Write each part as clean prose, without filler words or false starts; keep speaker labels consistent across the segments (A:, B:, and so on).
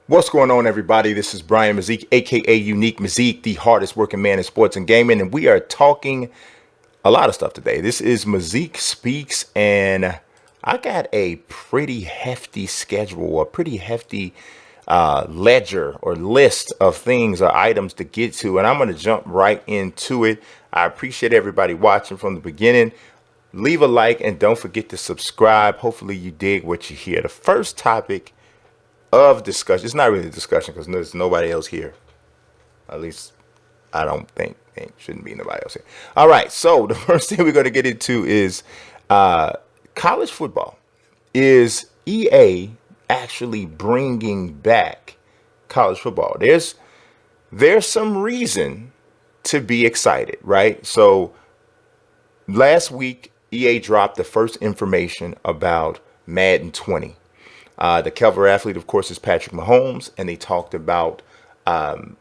A: What's going on, everybody? This is Brian Mazique, aka Unique Mazique, the hardest working man in sports and gaming, and we are talking a lot of stuff today. This is Mazique Speaks, and I got a pretty hefty schedule, a pretty hefty ledger or list of things or items to get to, and I'm going to jump right into it. I appreciate everybody watching from the beginning. Leave a like and don't forget to subscribe. Hopefully you dig what you hear. The first topic of discussion, it's not really a discussion because there's nobody else here. At least I don't think. There shouldn't be nobody else here. All right, so the first thing we're going to get into is college football. Is EA actually bringing back college football? There's some reason to be excited, right? So last week, EA dropped the first information about Madden 20. The cover athlete, of course, is Patrick Mahomes, and they talked about one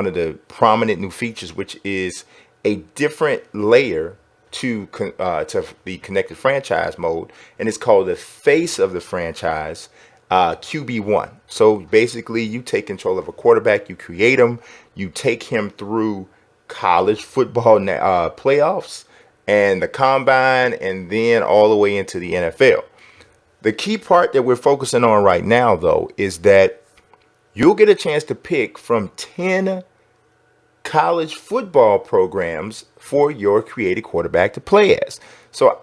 A: of the prominent new features, which is a different layer to the connected franchise mode, and it's called the face of the franchise, QB1. So basically, you take control of a quarterback, you create him, you take him through college football playoffs and the combine, and then all the way into the NFL. The key part that we're focusing on right now, though, is that you'll get a chance to pick from 10 college football programs for your created quarterback to play as. So,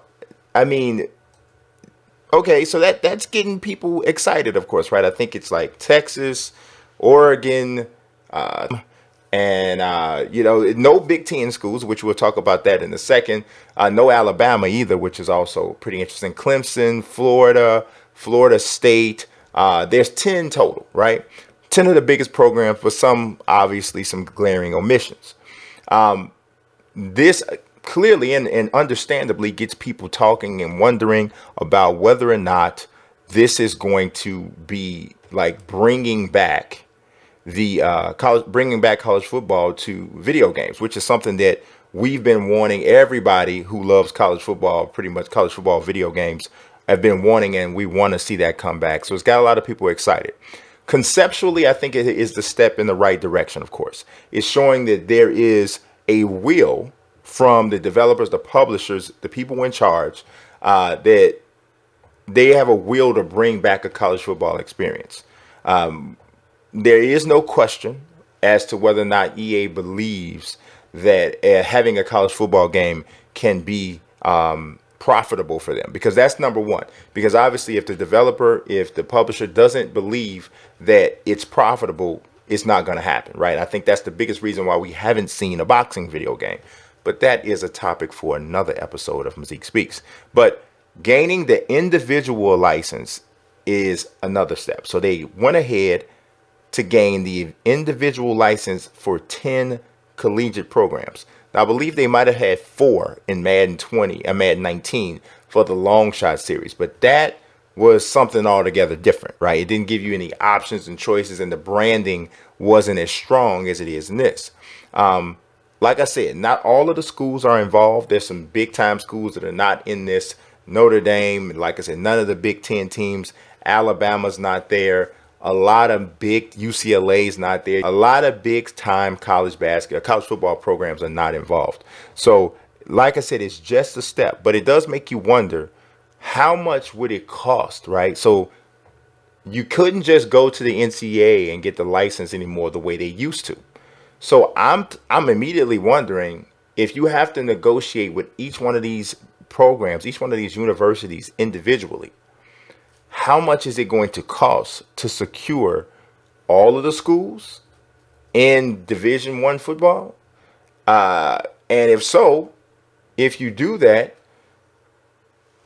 A: I mean, okay, so that's getting people excited, of course, right? I think it's like Texas, Oregon, and no Big Ten schools, which we'll talk about that in a second. No Alabama either, which is also pretty interesting. Clemson, Florida State. There's 10 total, right? 10 of the biggest programs, but obviously some glaring omissions. This clearly and understandably gets people talking and wondering about whether or not this is going to be like bringing back college football to video games, which is something that we've been wanting. Everybody who loves college football, pretty much college football video games, have been wanting, and we want to see that come back. So it's got a lot of people excited. Conceptually, I think it is the step in the right direction, of course. It's showing that there is a will from the developers, the publishers, the people in charge, that they have a will to bring back a college football experience. There is no question as to whether or not EA believes that having a college football game can be profitable for them, because that's number one. Because obviously, if the publisher doesn't believe that it's profitable, it's not going to happen, right? I think that's the biggest reason why we haven't seen a boxing video game. But that is a topic for another episode of Mazique Speaks. But gaining the individual license is another step. So they went ahead to gain the individual license for 10 collegiate programs. Now, I believe they might have had 4 in Madden 20 and Madden 19 for the long shot series, but that was something altogether different, right? It didn't give you any options and choices, and the branding wasn't as strong as it is in this. Like I said, not all of the schools are involved. There's some big time schools that are not in this. Notre Dame, like I said, none of the Big Ten teams. Alabama's not there. A lot of big UCLA's not there. A lot of big time college football programs are not involved. So, like I said, it's just a step, but it does make you wonder, how much would it cost, right? So you couldn't just go to the NCAA and get the license anymore the way they used to. So I'm immediately wondering, if you have to negotiate with each one of these programs, each one of these universities individually, how much is it going to cost to secure all of the schools in Division I football? And if so, if you do that,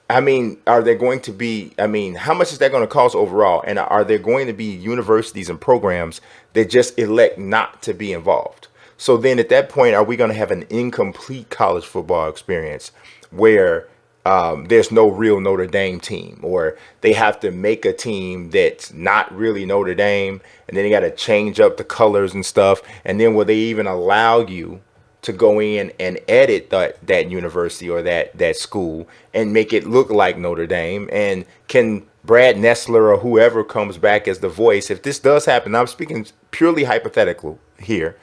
A: I mean, how much is that going to cost overall? And are there going to be universities and programs that just elect not to be involved? So then at that point, are we going to have an incomplete college football experience where there's no real Notre Dame team, or they have to make a team that's not really Notre Dame, and then they got to change up the colors and stuff? And then will they even allow you to go in and edit that university or that school and make it look like Notre Dame? And can Brad Nessler or whoever comes back as the voice, if this does happen, I'm speaking purely hypothetical here.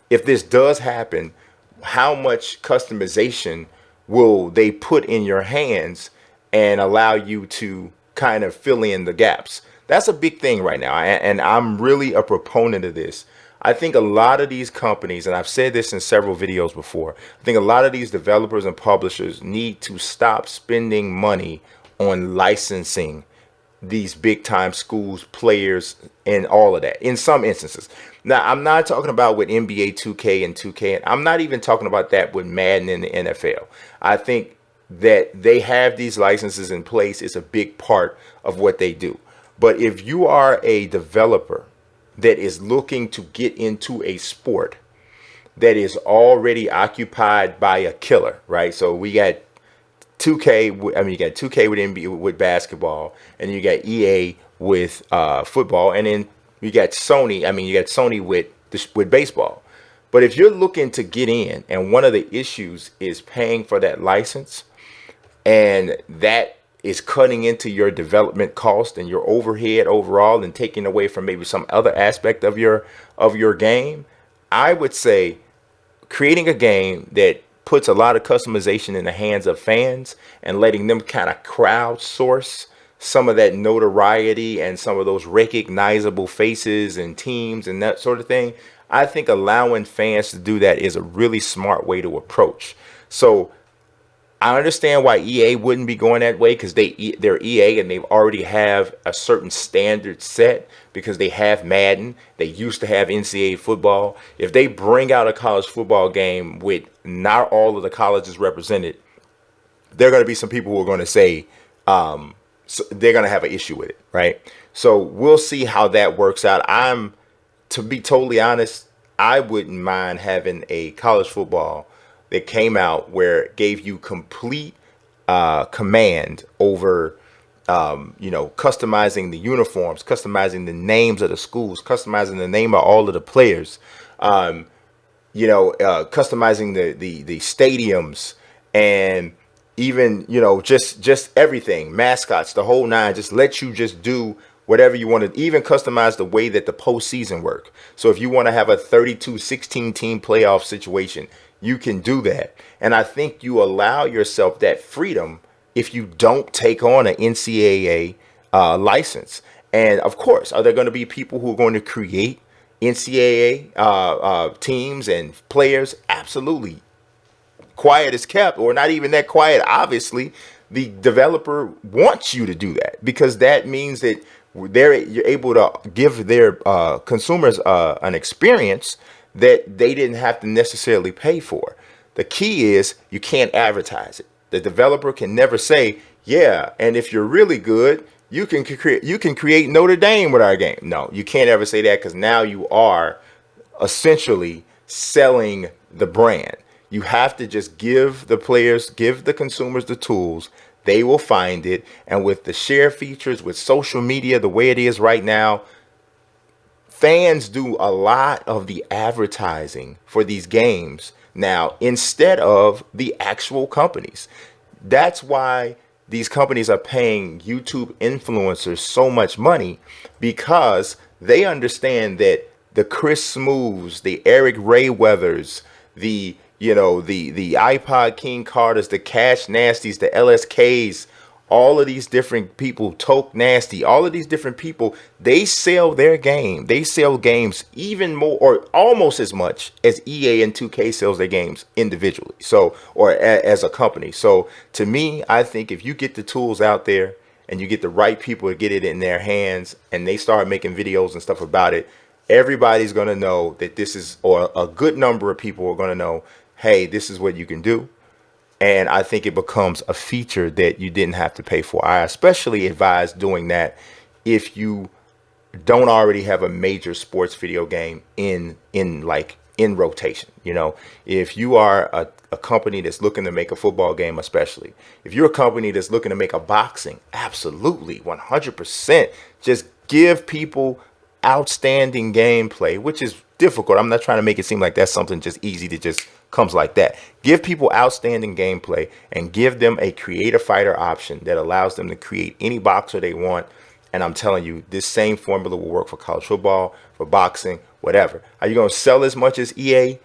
A: If this does happen, how much customization will they put in your hands and allow you to kind of fill in the gaps? That's a big thing right now. And I'm really a proponent of this. I think a lot of these companies, and I've said this in several videos before, I think a lot of these developers and publishers need to stop spending money on licensing these big time schools, players, and all of that in some instances. Now, I'm not talking about with NBA 2K and 2K, and I'm not even talking about that with Madden and the NFL. I think that they have these licenses in place is a big part of what they do. But if you are a developer that is looking to get into a sport that is already occupied by a killer, right? So we got 2K, I mean, you got 2K with NBA with basketball, and you got EA with football, and then you got Sony. I mean, you got Sony with baseball. But if you're looking to get in, and one of the issues is paying for that license, and that is cutting into your development cost and your overhead overall, and taking away from maybe some other aspect of your game, I would say creating a game that puts a lot of customization in the hands of fans and letting them kind of crowdsource some of that notoriety and some of those recognizable faces and teams and that sort of thing. I think allowing fans to do that is a really smart way to approach. So I understand why EA wouldn't be going that way, because they're EA and they've already have a certain standard set because they have Madden. They used to have NCAA football. If they bring out a college football game with not all of the colleges represented, there are going to be some people who are going to say so they're going to have an issue with it, right? So we'll see how that works out. To be totally honest, I wouldn't mind having a college football that came out where it gave you complete command over, customizing the uniforms, customizing the names of the schools, customizing the name of all of the players, customizing the stadiums, and even, just everything, mascots, the whole nine, just let you just do whatever you want to, even customize the way that the postseason work. So if you want to have a 32-16 team playoff situation, you can do that. And I think you allow yourself that freedom if you don't take on an NCAA license. And of course, are there going to be people who are going to create NCAA teams and players? Absolutely. Quiet is kept, or not even that quiet. Obviously, the developer wants you to do that, because that means that you're able to give their consumers an experience that they didn't have to necessarily pay for. The key is you can't advertise it. The developer can never say, yeah, and if you're really good, you can create Notre Dame with our game. No, you can't ever say that, because now you are essentially selling the brand. You have to just give the players, give the consumers the tools. They will find it. And with the share features, with social media the way it is right now, fans do a lot of the advertising for these games now instead of the actual companies. That's why these companies are paying YouTube influencers so much money, because they understand that the Chris Smooths, the Eric Ray Weathers, the iPod King Carters, the Cash Nasties, the LSKs, all of these different people, Toke Nasty, all of these different people, they sell their game. They sell games even more, or almost as much as EA and 2K sells their games individually. So, or as a company. So to me, I think if you get the tools out there and you get the right people to get it in their hands and they start making videos and stuff about it, everybody's going to know that this is, or a good number of people are going to know, hey, this is what you can do. And I think it becomes a feature that you didn't have to pay for. I especially advise doing that if you don't already have a major sports video game in rotation. If you are a company that's looking to make a football game, especially if you're a company that's looking to make a boxing, absolutely 100%, just give people outstanding gameplay, which is difficult. I'm not trying to make it seem like that's something just easy to just comes like that. Give people outstanding gameplay and give them a creative fighter option that allows them to create any boxer they want. And I'm telling you, this same formula will work for college football, for boxing, whatever. Are you going to sell as much as EA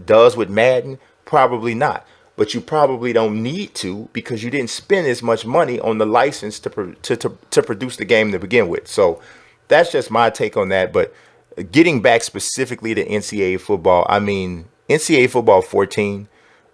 A: does with Madden? Probably not. But you probably don't need to, because you didn't spend as much money on the license to produce the game to begin with. So that's just my take on that. But getting back specifically to NCAA football, I mean, NCAA football 14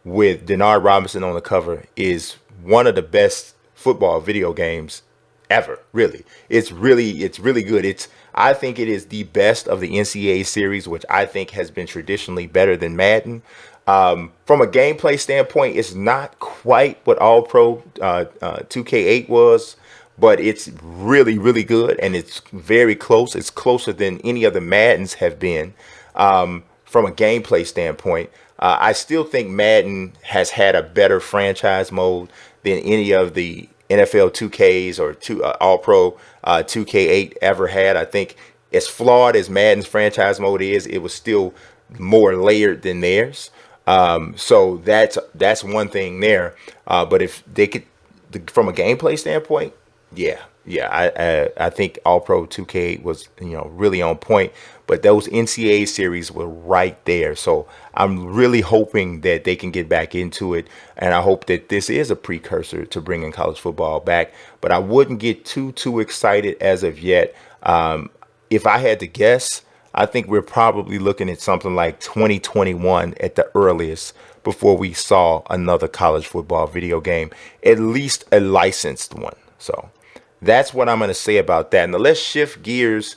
A: with Denard Robinson on the cover is one of the best football video games ever. Really, it's really good. I think it is the best of the NCAA series, which I think has been traditionally better than Madden. From a gameplay standpoint, it's not quite what All Pro 2K8 was, but it's really good, and it's very close. It's closer than any of the Maddens have been. From a gameplay standpoint, I still think Madden has had a better franchise mode than any of the NFL 2Ks or All Pro 2K8 ever had. I think as flawed as Madden's franchise mode is, it was still more layered than theirs. So that's one thing there. But if they could, from a gameplay standpoint, I think All Pro 2K8 was, really on point. But those NCAA series were right there. So I'm really hoping that they can get back into it. And I hope that this is a precursor to bringing college football back. But I wouldn't get too excited as of yet. If I had to guess, I think we're probably looking at something like 2021 at the earliest before we saw another college football video game, at least a licensed one. So that's what I'm going to say about that. Now let's shift gears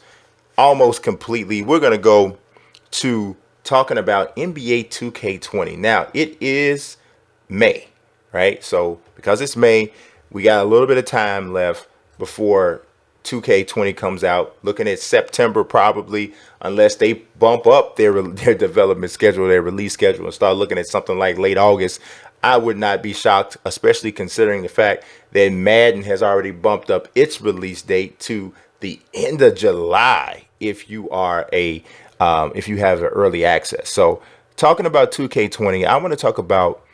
A: almost completely. We're going to go to talking about NBA 2K20. Now it is May, right? So because it's May, we got a little bit of time left before 2K20 comes out. Looking at September probably, unless they bump up their development schedule, their release schedule, and start looking at something like late August. I would not be shocked, especially considering the fact that Madden has already bumped up its release date to the end of July if you are if you have an early access. So talking about 2K20, I want to talk about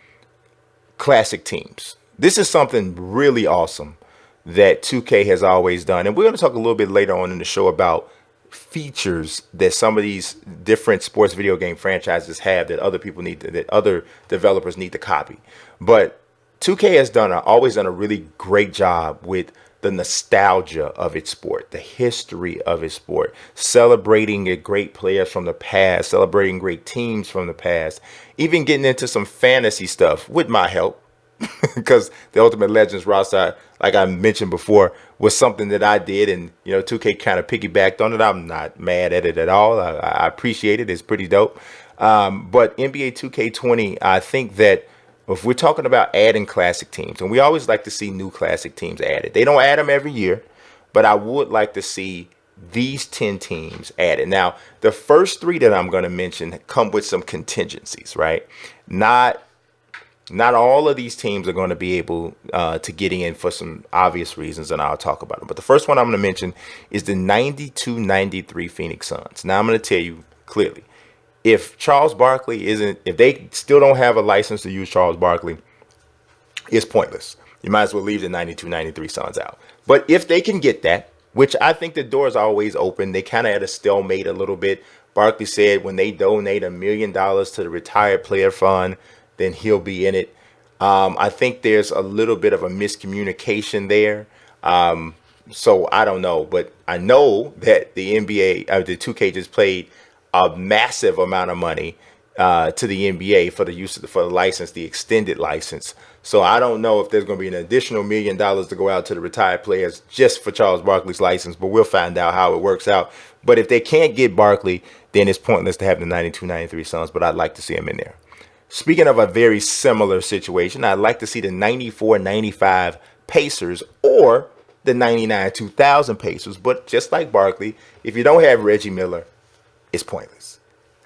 A: classic teams. This is something really awesome that 2K has always done. And we're going to talk a little bit later on in the show about features that some of these different sports video game franchises have that other developers need to copy. But 2K has always done a really great job with the nostalgia of its sport, the history of its sport, celebrating great players from the past, celebrating great teams from the past, even getting into some fantasy stuff with my help. Because the Ultimate Legends roster, like I mentioned before, was something that I did, and 2K kind of piggybacked on it. I'm not mad at it at all. I appreciate it. It's pretty dope. But NBA 2K20, I think that if we're talking about adding classic teams, and we always like to see new classic teams added. They don't add them every year, but I would like to see these 10 teams added. Now, the first 3 that I'm going to mention come with some contingencies, right? Not all of these teams are going to be able to get in for some obvious reasons, and I'll talk about them. But the first one I'm going to mention is the 92-93 Phoenix Suns. Now, I'm going to tell you clearly, if they still don't have a license to use Charles Barkley, it's pointless. You might as well leave the 92-93 Suns out. But if they can get that, which I think the door is always open, they kind of had a stalemate a little bit. Barkley said when they donate $1 million to the retired player fund, then he'll be in it. I think there's a little bit of a miscommunication there. So I don't know, but I know that the the 2K just paid a massive amount of money to the NBA for the license, the extended license. So I don't know if there's going to be an additional $1 million to go out to the retired players just for Charles Barkley's license, but we'll find out how it works out. But if they can't get Barkley, then it's pointless to have the 92-93 Suns, but I'd like to see him in there. Speaking of a very similar situation, I'd like to see the 94-95 Pacers or the 99-2000 Pacers. But just like Barkley, if you don't have Reggie Miller, it's pointless.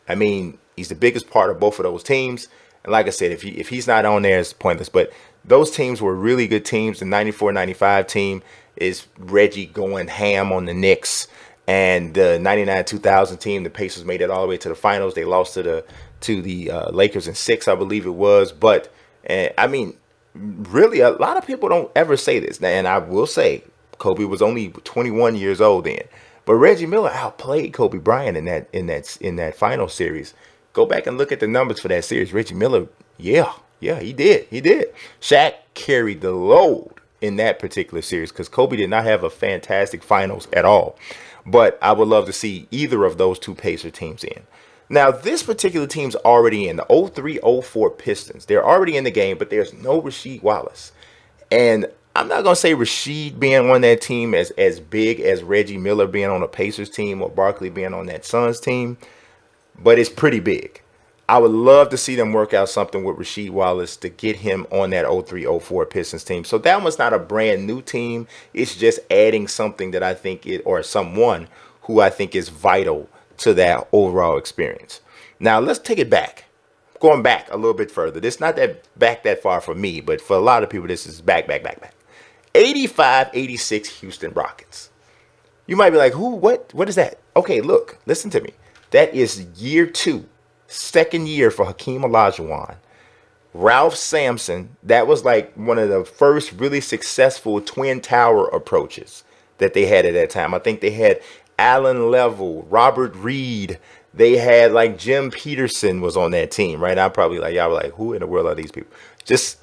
A: I mean, he's the biggest part of both of those teams. And like I said, if he's not on there, it's pointless. But those teams were really good teams. The 94-95 team is Reggie going ham on the Knicks. And the 99-2000 team, the Pacers made it all the way to the finals. They lost to the Lakers in 6, I believe it was. But I mean, really, a lot of people don't ever say this. And I will say, Kobe was only 21 years old then. But Reggie Miller outplayed Kobe Bryant in that final series. Go back and look at the numbers for that series. Reggie Miller, yeah, he did. Shaq carried the load in that particular series because Kobe did not have a fantastic finals at all. But I would love to see either of those two Pacer teams in. Now, this particular team's already in the 03-04 Pistons. They're already in the game, but there's no Rasheed Wallace. And I'm not going to say Rasheed being on that team as big as Reggie Miller being on a Pacers team or Barkley being on that Suns team, but it's pretty big. I would love to see them work out something with Rasheed Wallace to get him on that 03-04 Pistons team. So that one's not a brand new team. It's just adding something that I think or someone who I think is vital to that overall experience. Now let's take it back. Going back a little bit further. This is not that far for me, but for a lot of people, this is back. 85-86 Houston Rockets. You might be like, who? What is that? Okay, look, listen to me. That is year 2. Second year for Hakeem Olajuwon. Ralph Sampson, that was like one of the first really successful Twin Tower approaches that they had at that time. I think they had Allen Level, Robert Reed. They had like Jim Peterson was on that team, right? I'm probably like, y'all were like, who in the world are these people? Just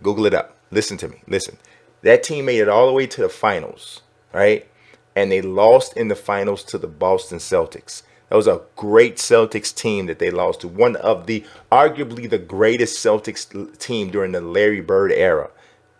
A: Google it up. Listen to me. Listen. That team made it all the way to the finals, right? And they lost in the finals to the Boston Celtics. That was a great Celtics team that they lost to. One of arguably the greatest Celtics team during the Larry Bird era.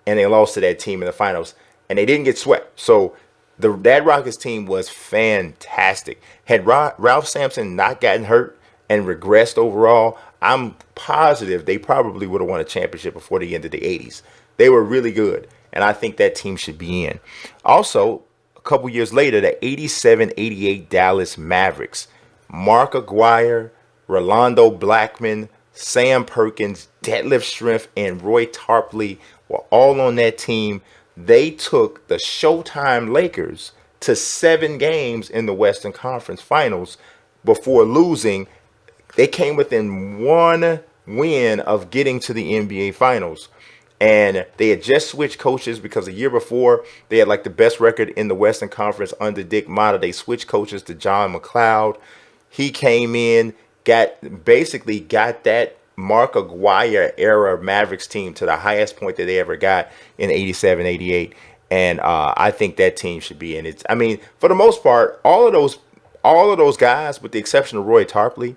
A: And they lost to that team in the finals. And they didn't get swept. So that Rockets team was fantastic. Had Ralph Sampson not gotten hurt and regressed overall, I'm positive they probably would have won a championship before the end of the 80s. They were really good. And I think that team should be in. Also, a couple years later, the 87-88 Dallas Mavericks. Mark Aguirre, Rolando Blackman, Sam Perkins, Detlef Schrempf, and Roy Tarpley were all on that team. They took the Showtime Lakers to 7 games in the Western Conference Finals before losing. They came within 1 win of getting to the NBA Finals. And they had just switched coaches because the year before they had like the best record in the Western Conference under Dick Motta. They switched coaches to John McLeod. He came in, got that Mark Aguirre era Mavericks team to the highest point that they ever got in 87-88. And I think that team should be in it. I mean, for the most part, all of those guys, with the exception of Roy Tarpley,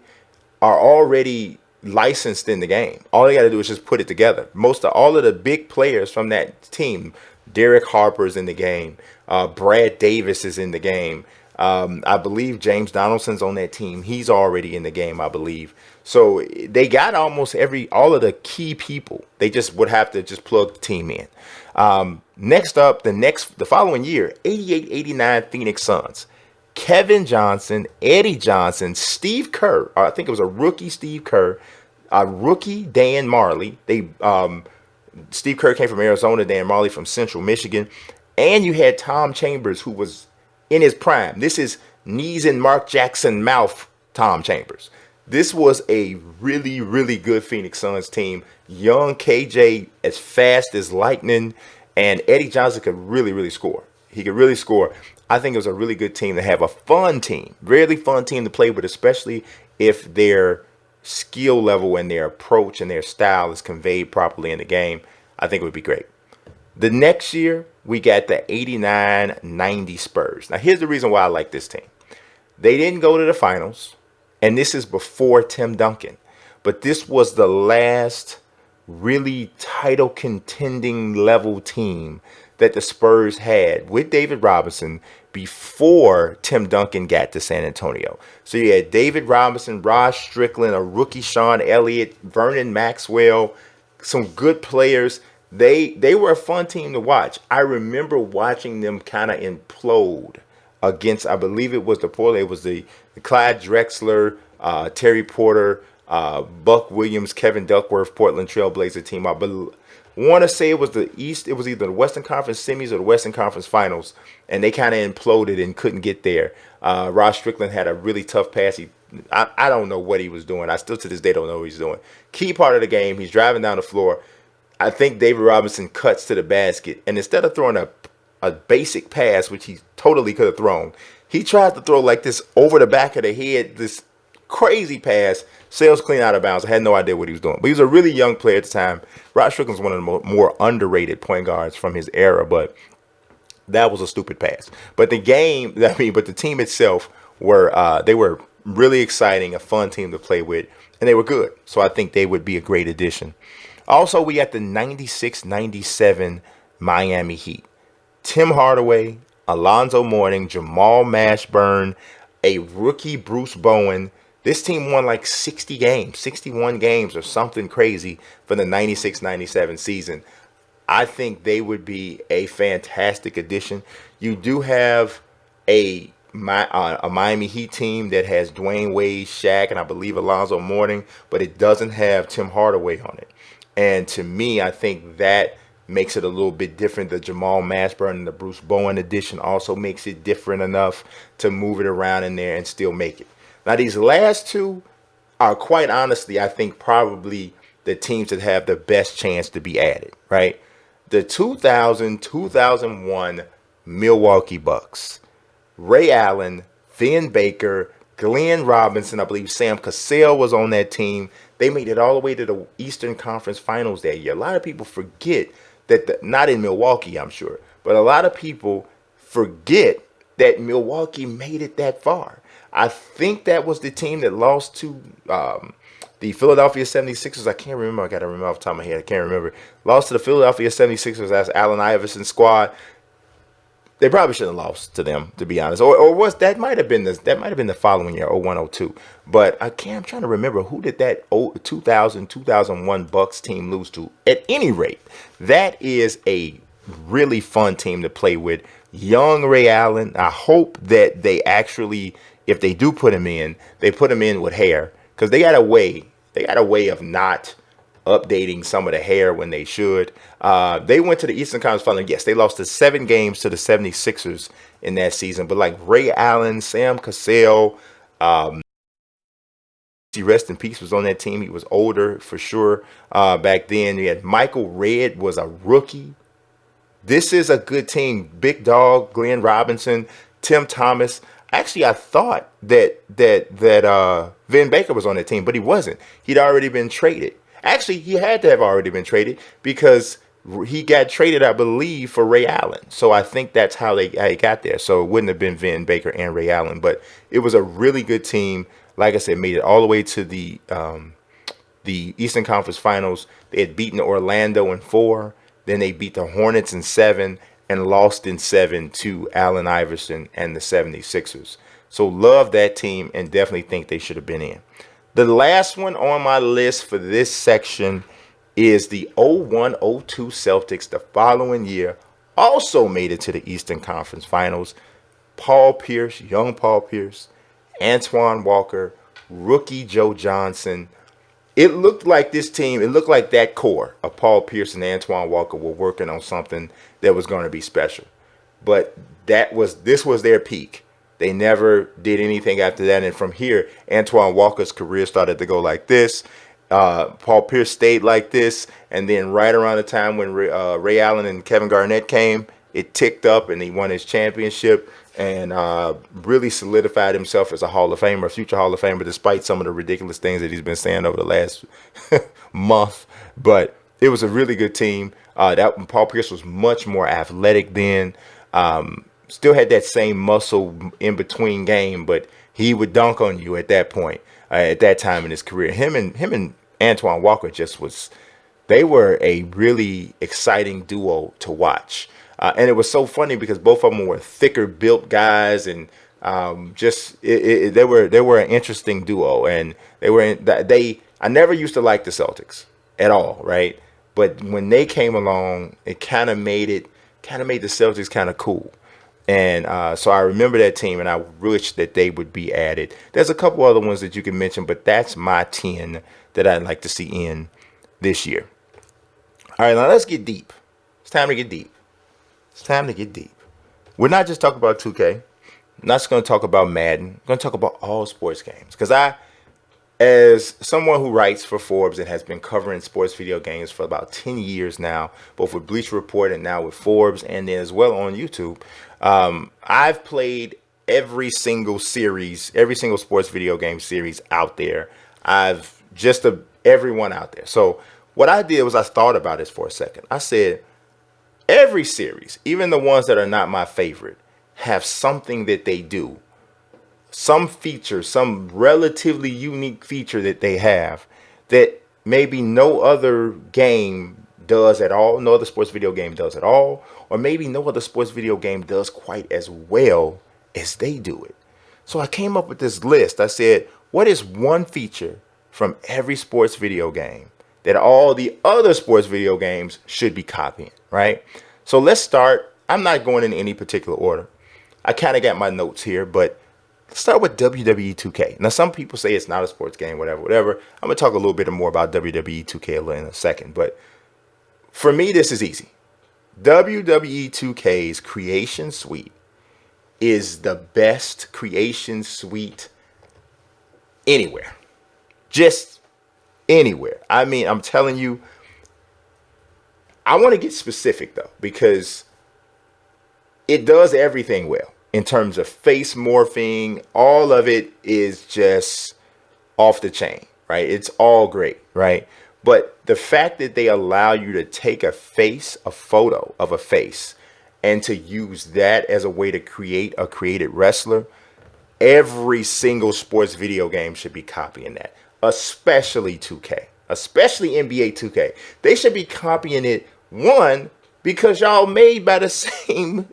A: are already licensed in the game. All they got to do is just put it together. All of the big players from that team, Derek Harper's in the game, Brad Davis is in the game. I believe James Donaldson's on that team. He's already in the game, I believe. So they got almost all of the key people. They just would have to just plug the team in. Next up, the following year, 88-89 Phoenix Suns. Kevin Johnson, Eddie Johnson, Steve Kerr. I think it was a rookie Steve Kerr, a rookie Dan Marley. Steve Kerr came from Arizona, Dan Marley from Central Michigan. And you had Tom Chambers, who was in his prime. This is knees in Mark Jackson mouth Tom Chambers. This was a really, really good Phoenix Suns team. Young KJ as fast as lightning. And Eddie Johnson could really, really score. He could really score. I think it was a really good team to have, a fun team, really fun team to play with, especially if their skill level and their approach and their style is conveyed properly in the game. I think it would be great. The next year, we got the 89-90 Spurs. Now, here's the reason why I like this team. They didn't go to the finals, and this is before Tim Duncan. But this was the last really title contending level team that the Spurs had with David Robinson before Tim Duncan got to San Antonio. So you had David Robinson, Rod Strickland, a rookie Sean Elliott, Vernon Maxwell, some good players. They were a fun team to watch. I remember watching them kind of implode against, I believe it was the Clyde Drexler, Terry Porter, Buck Williams, Kevin Duckworth, Portland Trailblazer team. want to say it was the East. It was either the Western Conference semis or the Western Conference finals, and they kind of imploded and couldn't get there. Ross Strickland had a really tough pass. I don't know what he was doing. I still to this day don't know what he's doing. Key part of the game, he's driving down the floor. I think David Robinson cuts to the basket, and instead of throwing a basic pass, which he totally could have thrown, he tries to throw like this over the back of the head, this crazy pass, sails clean out of bounds. I had no idea what he was doing. But he was a really young player at the time. Rod Strickland was one of the more underrated point guards from his era, but that was a stupid pass. But the game, but the team itself they were really exciting, a fun team to play with, and they were good. So I think they would be a great addition. Also, we got the 96-97 Miami Heat. Tim Hardaway, Alonzo Mourning, Jamal Mashburn, a rookie Bruce Bowen. This team won like 60 games, 61 games or something crazy for the 96-97 season. I think they would be a fantastic addition. You do have a Miami Heat team that has Dwayne Wade, Shaq, and I believe Alonzo Mourning, but it doesn't have Tim Hardaway on it. And to me, I think that makes it a little bit different. The Jamal Mashburn and the Bruce Bowen edition also makes it different enough to move it around in there and still make it. Now, these last two are quite honestly, I think, probably the teams that have the best chance to be added, right? The 2000-2001 Milwaukee Bucks. Ray Allen, Vin Baker, Glenn Robinson, I believe Sam Cassell was on that team. They made it all the way to the Eastern Conference Finals that year. A lot of people forget that, not in Milwaukee, I'm sure, but a lot of people forget that Milwaukee made it that far. I think that was the team that lost to the Philadelphia 76ers. I can't remember. I got to remember off the top of my head. I can't remember. Lost to the Philadelphia 76ers as Allen Iverson's squad. They probably shouldn't have lost to them, to be honest. Or was that might have been the following year, 01-02. But I'm trying to remember, who did that 2000-2001 Bucks team lose to? At any rate, that is a really fun team to play with. Young Ray Allen. I hope that they actually, if they do put him in, they put him in with hair, because they got a way of not updating some of the hair when they should. They went to the Eastern Conference Final. Yes, they lost the 7 games to the 76ers in that season. But like Ray Allen, Sam Cassell, rest in peace, was on that team. He was older for sure back then. You had Michael Redd was a rookie. This is a good team. Big Dog, Glenn Robinson, Tim Thomas. Actually, I thought that Vin Baker was on that team, but he wasn't. He'd already been traded. Actually, he had to have already been traded because he got traded, I believe, for Ray Allen. So I think that's how he got there. So it wouldn't have been Vin Baker and Ray Allen, but it was a really good team. Like I said, made it all the way to the Eastern Conference Finals. They had beaten Orlando in 4. Then they beat the Hornets in 7 and lost in 7 to Allen Iverson and the 76ers. So love that team and definitely think they should have been in. The last one on my list for this section is the 01-02 Celtics. The following year also made it to the Eastern Conference Finals. Paul Pierce, young Paul Pierce, Antoine Walker, rookie Joe Johnson. It looked like this team, it looked like that core of Paul Pierce and Antoine Walker were working on something that was going to be special. But this was their peak. They never did anything after that. And from here, Antoine Walker's career started to go like this. Paul Pierce stayed like this. And then right around the time when Ray Allen and Kevin Garnett came, it ticked up and he won his championship and really solidified himself as a Hall of Famer, a future Hall of Famer, despite some of the ridiculous things that he's been saying over the last month. But it was a really good team. Paul Pierce was much more athletic then. Still had that same muscle in between game, but he would dunk on you at that point, at that time in his career. Him and Antoine Walker they were a really exciting duo to watch. And it was so funny because both of them were thicker built guys, and they were an interesting duo. And I never used to like the Celtics at all, right? But when they came along, it kind of made the Celtics kind of cool. And so I remember that team, and I wish that they would be added. There's a couple other ones that you can mention, but that's my 10 that I'd like to see in this year. All right, now let's get deep. It's time to get deep. It's time to get deep. We're not just talking about 2K. I'm not just going to talk about Madden. I'm going to talk about all sports games. Because as someone who writes for Forbes and has been covering sports video games for about 10 years now, both with Bleacher Report and now with Forbes, and then as well on YouTube, I've played every single series, every single sports video game series out there. I've just everyone out there. So what I did was I thought about this for a second. I said, every series, even the ones that are not my favorite, have something that they do, some feature, some relatively unique feature that they have that maybe no other game does at all, no other sports video game does at all, or maybe no other sports video game does quite as well as they do it. So I came up with this list. I said, what is one feature from every sports video game that all the other sports video games should be copying, right? So let's start. I'm not going in any particular order. I kind of got my notes here, but let's start with WWE 2K. Now, some people say it's not a sports game, whatever. I'm going to talk a little bit more about WWE 2K in a second. But for me, this is easy. WWE 2K's creation suite is the best creation suite anywhere. Just anywhere. I mean, I'm telling you, I want to get specific, though, because it does everything well. In terms of face morphing, all of it is just off the chain, right? It's all great, right? But the fact that they allow you to take a photo of a face, and to use that as a way to create a created wrestler, every single sports video game should be copying that, especially 2K, especially NBA 2K. They should be copying it, one, because y'all made by the same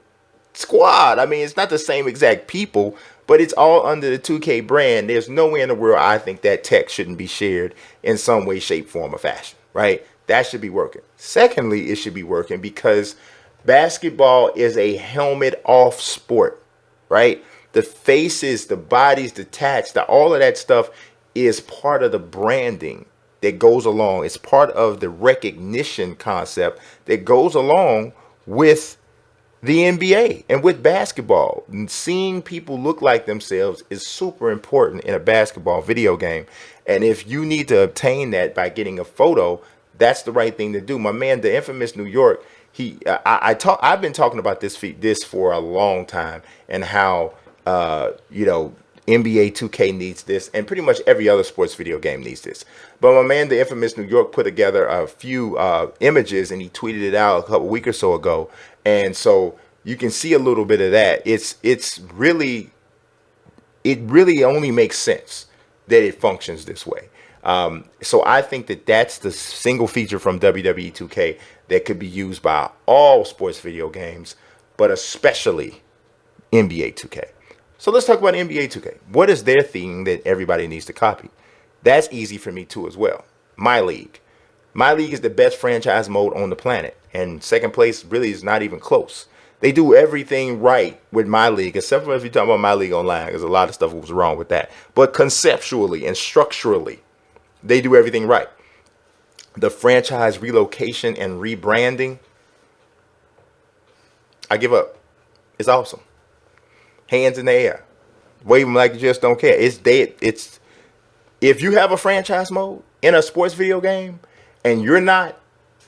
A: squad. I mean, it's not the same exact people, but it's all under the 2K brand. There's no way in the world I think that tech shouldn't be shared in some way, shape, form, or fashion, right? That should be working. Secondly, it should be working because basketball is a helmet off sport, right? The faces, the bodies, the tats, all of that stuff is part of the branding that goes along. It's part of the recognition concept that goes along with the NBA and with basketball. And seeing people look like themselves is super important in a basketball video game. And if you need to obtain that by getting a photo, that's the right thing to do. My man, the infamous New York, I've been talking about this for a long time, and how NBA 2K needs this, and pretty much every other sports video game needs this. But my man, the infamous New York, put together a few images, and he tweeted it out a couple weeks or so ago. And so you can see a little bit of that. It really only makes sense that it functions this way. So I think that that's the single feature from WWE 2K that could be used by all sports video games, but especially NBA 2K. So let's talk about NBA 2K. What is their theme that everybody needs to copy? That's easy for me too as well. MyLeague. MyLeague is the best franchise mode on the planet, and second place really is not even close. They do everything right with MyLeague, except for if you're talking about MyLeague Online, there's a lot of stuff that was wrong with that. But conceptually and structurally, they do everything right. The franchise relocation and rebranding, I give up. It's awesome. Hands in the air, wave them like you just don't care. It's dead. It's, if you have a franchise mode in a sports video game and you're not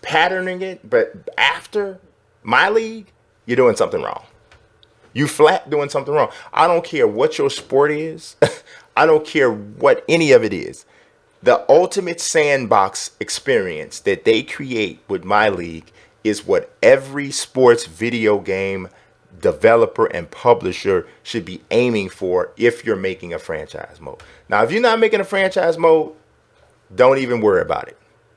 A: patterning it, but after MyLeague, you're doing something wrong. You flat doing something wrong. I don't care what your sport is. I don't care what any of it is. The ultimate sandbox experience that they create with MyLeague is what every sports video game developer and publisher should be aiming for if you're making a franchise mode. Now, if you're not making a franchise mode, don't even worry about it.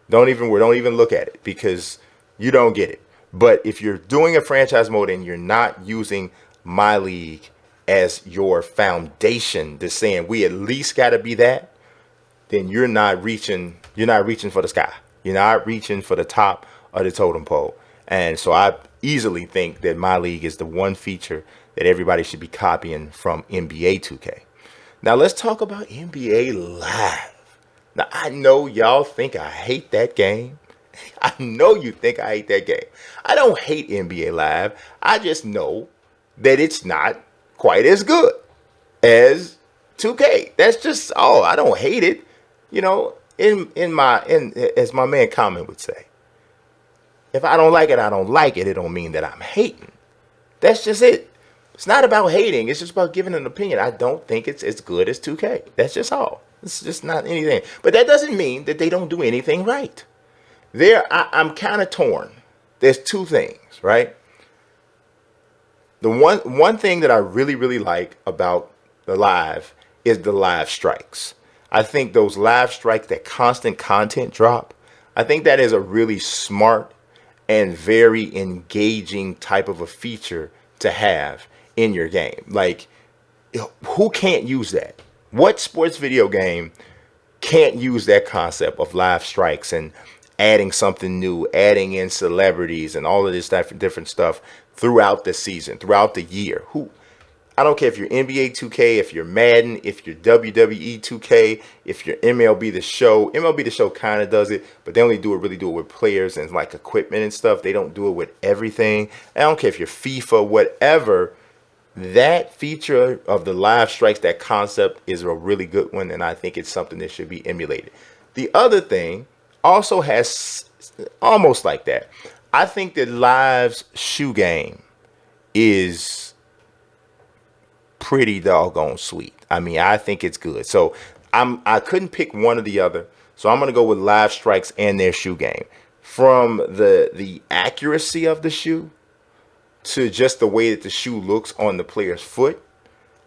A: Don't even look at it, because you don't get it. But if you're doing a franchise mode and you're not using MyLeague as your foundation, to saying we at least got to be that, then you're not reaching for the sky. You're not reaching for the top of the totem pole. And so I easily think that MyLeague is the one feature that everybody should be copying from NBA 2K. Now let's talk about NBA Live. Now I know y'all think I hate that game. I know you think I hate that game. I don't hate NBA Live. I just know that it's not quite as good as 2K. That's just all. I don't hate it. You know, in as my man Common would say, if I don't like it, I don't like it. It don't mean that I'm hating. That's just it. It's not about hating. It's just about giving an opinion. I don't think it's as good as 2K. That's just all. It's just not anything. But that doesn't mean that they don't do anything right. I'm kind of torn. There's two things, right? The one thing that I really like about the live is the live strikes. I think those live strikes, that constant content drop, I think that is a really smart and very engaging type of a feature to have in your game. Like, who can't use that? What sports video game can't use that concept of live strikes and adding something new, adding in celebrities and all of this different stuff throughout the season, throughout the year? Who? I don't care if you're NBA 2K, if you're Madden, if you're WWE 2K, if you're MLB The Show. MLB The Show kind of does it, but they only really do it with players and like equipment and stuff. They don't do it with everything. I don't care if you're FIFA, whatever. That feature of the live strikes, that concept is a really good one, and I think it's something that should be emulated. The other thing also has almost like that. I think that Live's shoe game is pretty doggone sweet. I mean, I think it's good. So I couldn't pick one or the other. So I'm gonna go with Live Strikes and their shoe game. From the accuracy of the shoe to just the way that the shoe looks on the player's foot,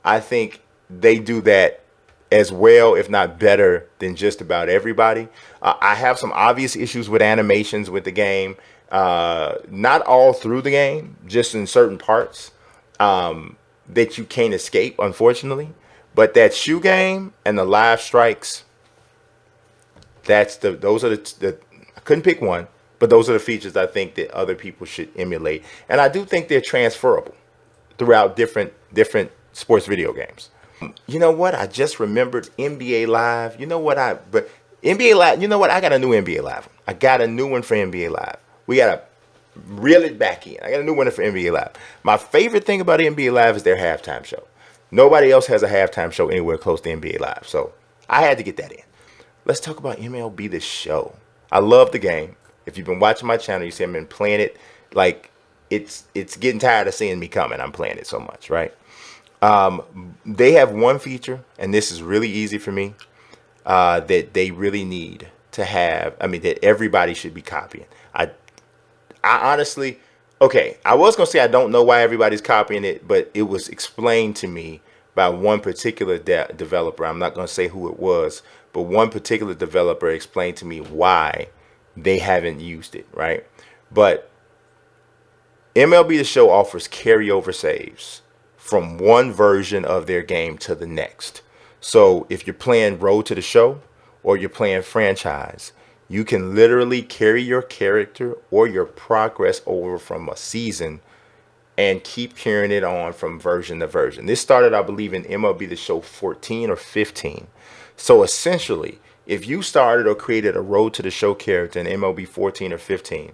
A: I think they do that as well, if not better, than just about everybody. I have some obvious issues with animations with the game. Not all through the game, just in certain parts that you can't escape, unfortunately. But that shoe game and the live strikes, those are the I couldn't pick one, but those are the features I think that other people should emulate. And I do think they're transferable throughout different sports video games. You know what? I just remembered NBA Live. But NBA Live, you know what? I got a new NBA Live. I got a new one for NBA Live. We got to reel it back in. I got a new one for NBA Live. My favorite thing about NBA Live is their halftime show. Nobody else has a halftime show anywhere close to NBA Live. So I had to get that in. Let's talk about MLB The Show. I love the game. If you've been watching my channel, you see I've been playing it. Like, it's getting tired of seeing me coming. I'm playing it so much, right? They have one feature, and this is really easy for me, that they really need to have. I mean, that everybody should be copying. I honestly, okay, I was going to say I don't know why everybody's copying it, but it was explained to me by one particular developer. I'm not going to say who it was, but one particular developer explained to me why they haven't used it, right? But MLB The Show offers carryover saves from one version of their game to the next. So if you're playing Road to the Show or you're playing Franchise, you can literally carry your character or your progress over from a season and keep carrying it on from version to version. This started, I believe, in MLB The Show 14 or 15. So essentially, if you started or created a Road to the Show character in MLB 14 or 15,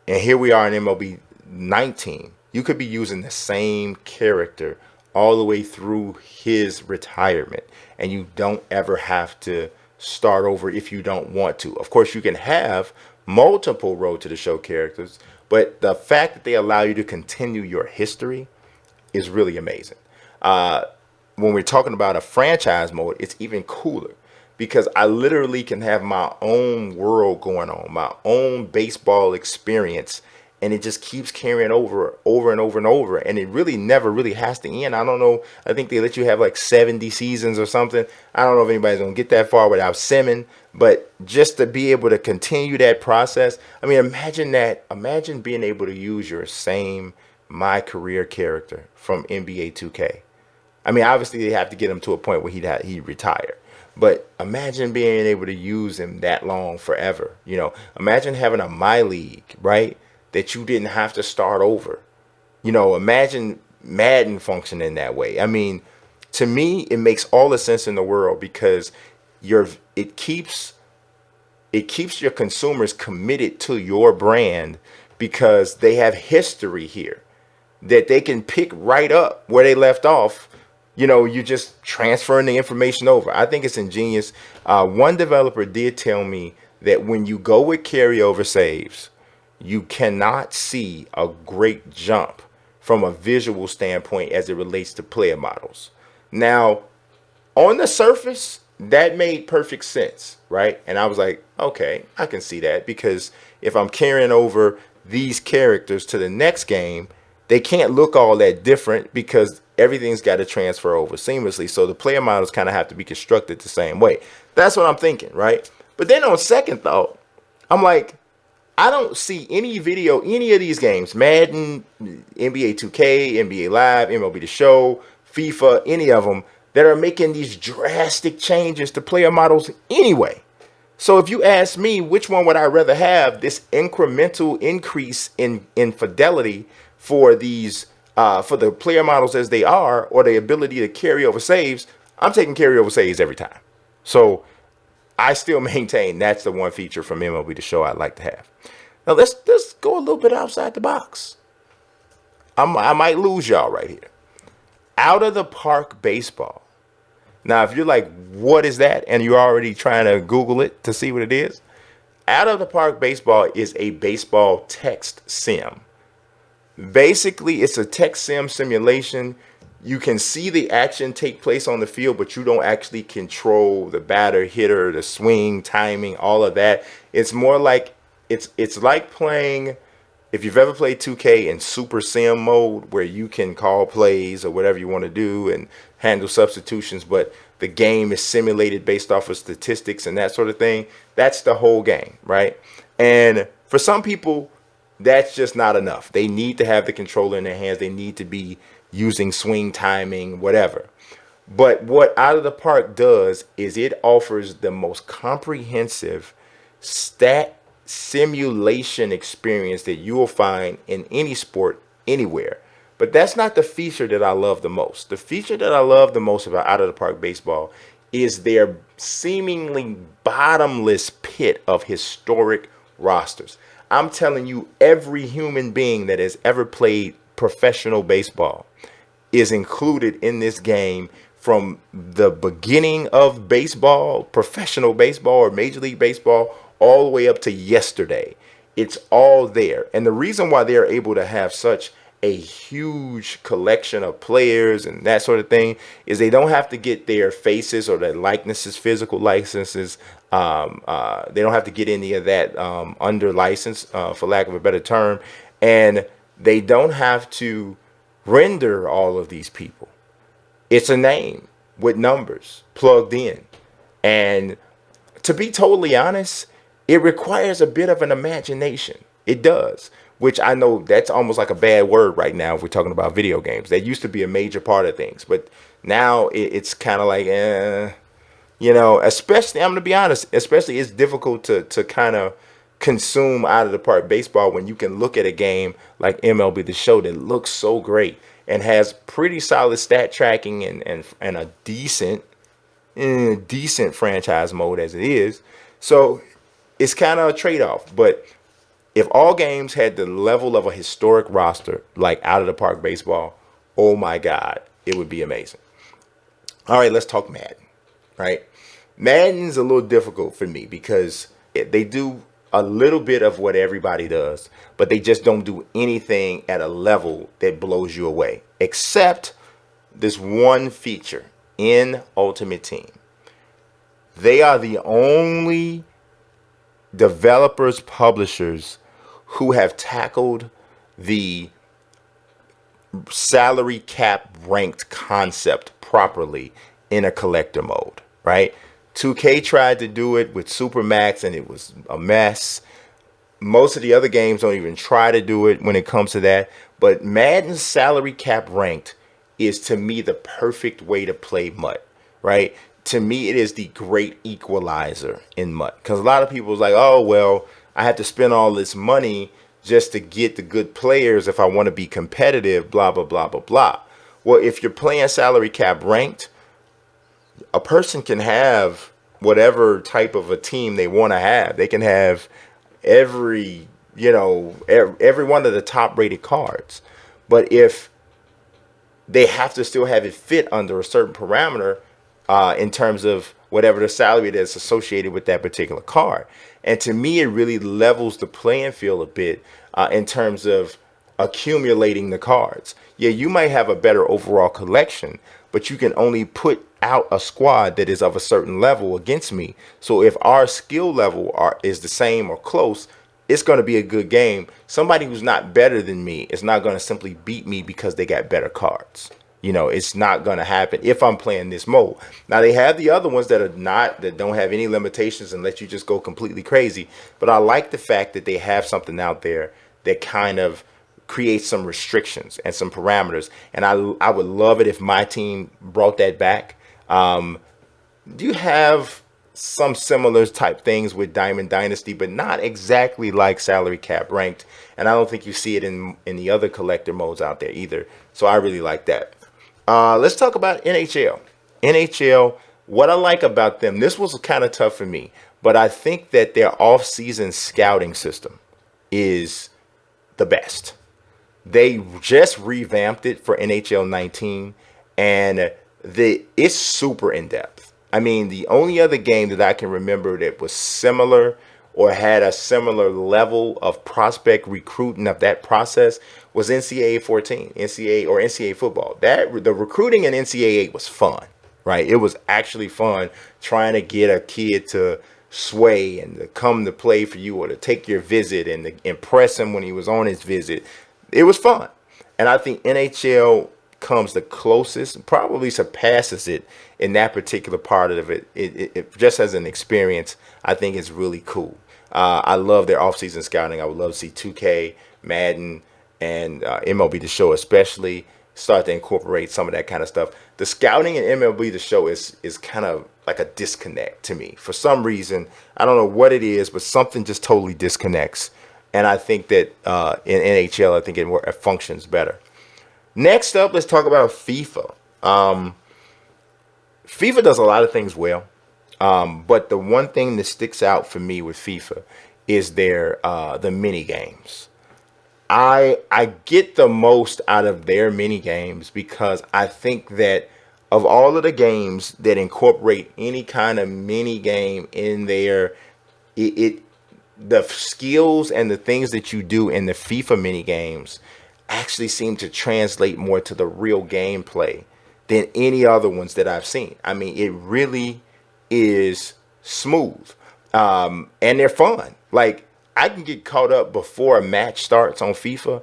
A: and here we are in MLB 19, you could be using the same character all the way through his retirement, and you don't ever have to start over if you don't want to. Of course, you can have multiple Road to the Show characters, but the fact that they allow you to continue your history is really amazing. When we're talking about a franchise mode, it's even cooler because I literally can have my own world going on, my own baseball experience, and it just keeps carrying over and over, and it really never really has to end. I don't know. I think they let you have like 70 seasons or something. I don't know if anybody's gonna get that far without simming, but just to be able to continue that process. I mean, imagine that. Imagine being able to use your same My Career character from NBA 2K. I mean, obviously they have to get him to a point where he'd retire. But imagine being able to use him that long forever. You know, imagine having a MyLeague, right? That you didn't have to start over. You know, imagine Madden functioning that way. I mean, to me, it makes all the sense in the world because it keeps it keeps your consumers committed to your brand because they have history here that they can pick right up where they left off. You know, you just transferring the information over. I think it's ingenious. One developer did tell me that when you go with carryover saves, you cannot see a great jump from a visual standpoint as it relates to player models. Now, on the surface, that made perfect sense, right? And I was like, okay, I can see that, because if I'm carrying over these characters to the next game, they can't look all that different because everything's got to transfer over seamlessly. So the player models kind of have to be constructed the same way. That's what I'm thinking, right? But then on second thought, I'm like, I don't see any video, any of these games, Madden, NBA 2K, NBA Live, MLB The Show, FIFA, any of them, that are making these drastic changes to player models anyway. So if you ask me, which one would I rather have, this incremental increase in fidelity for these for the player models as they are, or the ability to carry over saves, I'm taking carryover saves every time. So I still maintain that's the one feature from MLB The Show I'd like to have. Now let's go a little bit outside the box. I might lose y'all right here. Out of the park baseball. Now, if you're like, what is that? And you're already trying to Google it to see what it is. Out of the park baseball is a baseball text sim. Basically, it's a text sim simulation. You can see the action take place on the field, but you don't actually control the batter, hitter, the swing, timing, all of that. It's more like, it's like playing, if you've ever played 2K in super sim mode, where you can call plays or whatever you want to do and handle substitutions, but the game is simulated based off of statistics and that sort of thing. That's the whole game, right? And for some people, that's just not enough. They need to have the controller in their hands. They need to be using swing timing, whatever. But what Out of the Park does is it offers the most comprehensive stat simulation experience that you will find in any sport anywhere. But that's not the feature that I love the most. The feature that I love the most about Out of the Park baseball is their seemingly bottomless pit of historic rosters. I'm telling you, every human being that has ever played professional baseball is included in this game, from the beginning of baseball, professional baseball or Major League Baseball, all the way up to yesterday. It's all there. And the reason why they're able to have such a huge collection of players and that sort of thing is they don't have to get their faces or their likenesses, physical licenses. They don't have to get any of that under license, for lack of a better term. And they don't have to render all of these people. It's a name with numbers plugged in. And to be totally honest, it requires a bit of an imagination. It does, which I know that's almost like a bad word right now if we're talking about video games. That used to be a major part of things, but now it's kind of like, you know, especially, I'm going to be honest, especially it's difficult to kind of consume Out of the Park baseball when you can look at a game like MLB The Show that looks so great and has pretty solid stat tracking and a decent franchise mode as it is. So it's kind of a trade-off. But if all games had the level of a historic roster like Out of the Park baseball, oh my God, it would be amazing. All right, let's talk Madden, right? Madden's a little difficult for me because they do a little bit of what everybody does, but they just don't do anything at a level that blows you away, except this one feature in Ultimate Team. They are the only developers, publishers who have tackled the salary cap ranked concept properly in a collector mode, right? 2K tried to do it with Supermax and it was a mess. Most of the other games don't even try to do it when it comes to that. But Madden's salary cap ranked is, to me, the perfect way to play MUT, right? To me, it is the great equalizer in MUT. Because a lot of people is like, oh, well, I have to spend all this money just to get the good players if I want to be competitive, blah, blah, blah, blah, blah. Well, if you're playing salary cap ranked, a person can have whatever type of a team they want to have. They can have every, every one of the top rated cards. But if they have to still have it fit under a certain parameter in terms of whatever the salary that's associated with that particular card. And to me, it really levels the playing field a bit in terms of accumulating the cards. Yeah, you might have a better overall collection, but you can only put out a squad that is of a certain level against me. So if our skill level is the same or close, it's going to be a good game. Somebody who's not better than me is not going to simply beat me because they got better cards. It's not going to happen if I'm playing this mode. Now, they have the other ones that don't have any limitations and let you just go completely crazy. But I like the fact that they have something out there that kind of creates some restrictions and some parameters. And I would love it if my team brought that back. Do you have some similar type things with Diamond Dynasty, but not exactly like salary cap ranked? And I don't think you see it in the other collector modes out there either. So I really like that. Let's talk about NHL. NHL, what I like about them, this was kind of tough for me, but I think that their off-season scouting system is the best. They just revamped it for NHL 19, and it's super in-depth. I mean, the only other game that I can remember that was similar or had a similar level of prospect recruiting of that process was NCAA 14, NCAA football. The recruiting in NCAA was fun, right? It was actually fun trying to get a kid to sway and to come to play for you or to take your visit and to impress him when he was on his visit. It was fun. And I think NHL comes the closest, probably surpasses it in that particular part of it. It just as an experience, I think it's really cool. I love their off-season scouting. I would love to see 2K, Madden, and MLB The Show especially start to incorporate some of that kind of stuff. The scouting in MLB The Show is kind of like a disconnect to me. For some reason, I don't know what it is, but something just totally disconnects. And I think that in NHL, I think it functions better. Next up, let's talk about FIFA. FIFA does a lot of things well, but the one thing that sticks out for me with FIFA is the mini games. I get the most out of their mini games because I think that of all of the games that incorporate any kind of mini game in there, the skills and the things that you do in the FIFA mini games actually seem to translate more to the real gameplay than any other ones that I've seen. I mean, it really is smooth, and they're fun. Like, I can get caught up before a match starts on FIFA,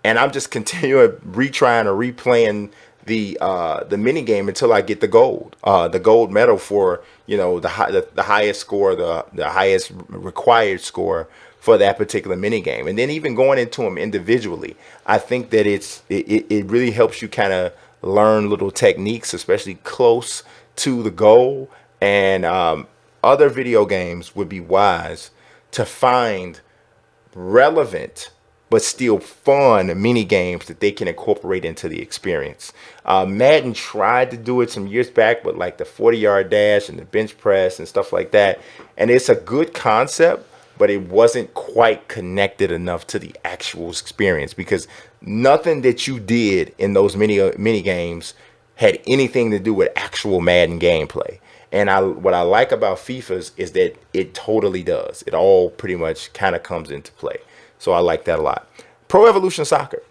A: and I'm just continuing retrying or replaying the mini game until I get the gold medal for the highest score, the highest required score for that particular mini game. And then even going into them individually, I think that it really helps you kind of learn little techniques, especially close to the goal. And other video games would be wise to find relevant but still fun mini games that they can incorporate into the experience. Madden tried to do it some years back, but like the 40-yard dash and the bench press and stuff like that. And it's a good concept, but it wasn't quite connected enough to the actual experience because nothing that you did in those mini games had anything to do with actual Madden gameplay. And what I like about FIFA's is that it totally does. It all pretty much kind of comes into play. So I like that a lot. Pro Evolution Soccer.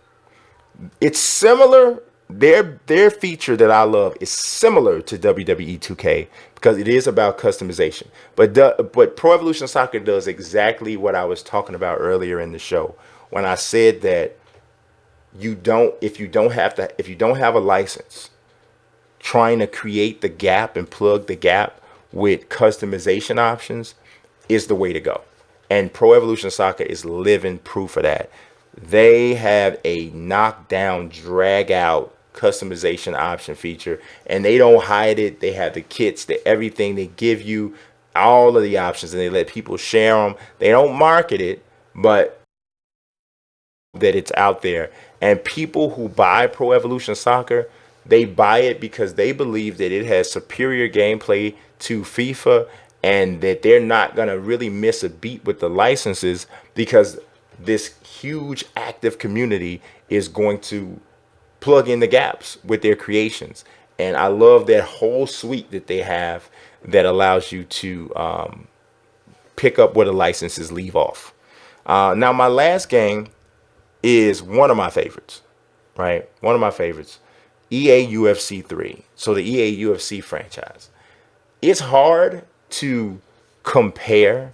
A: It's similar. Their feature that I love is similar to WWE 2K because it is about customization. But Pro Evolution Soccer does exactly what I was talking about earlier in the show when I said that if you don't have a license, trying to create the gap and plug the gap with customization options is the way to go. And Pro Evolution Soccer is living proof of that. They have a knockdown, drag out customization option feature, and they don't hide it. They have the kits, everything. They give you all of the options, and they let people share them. They don't market it, but that it's out there. And people who buy Pro Evolution Soccer, they buy it because they believe that it has superior gameplay to FIFA and that they're not going to really miss a beat with the licenses because this huge active community is going to plug in the gaps with their creations. And I love that whole suite that they have that allows you to pick up where the licenses leave off. Now, my last game is one of my favorites, right? One of my favorites, EA UFC 3. So the EA UFC franchise. It's hard to compare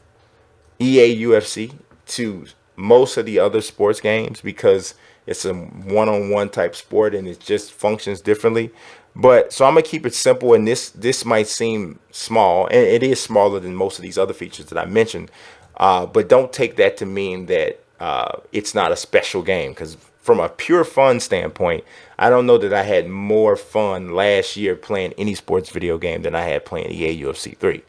A: EA UFC to most of the other sports games because it's a one-on-one type sport and it just functions differently. But so I'm gonna keep it simple, and this might seem small, and it is smaller than most of these other features that I mentioned. But don't take that to mean that it's not a special game, because from a pure fun standpoint, I don't know that I had more fun last year playing any sports video game than I had playing EA UFC 3.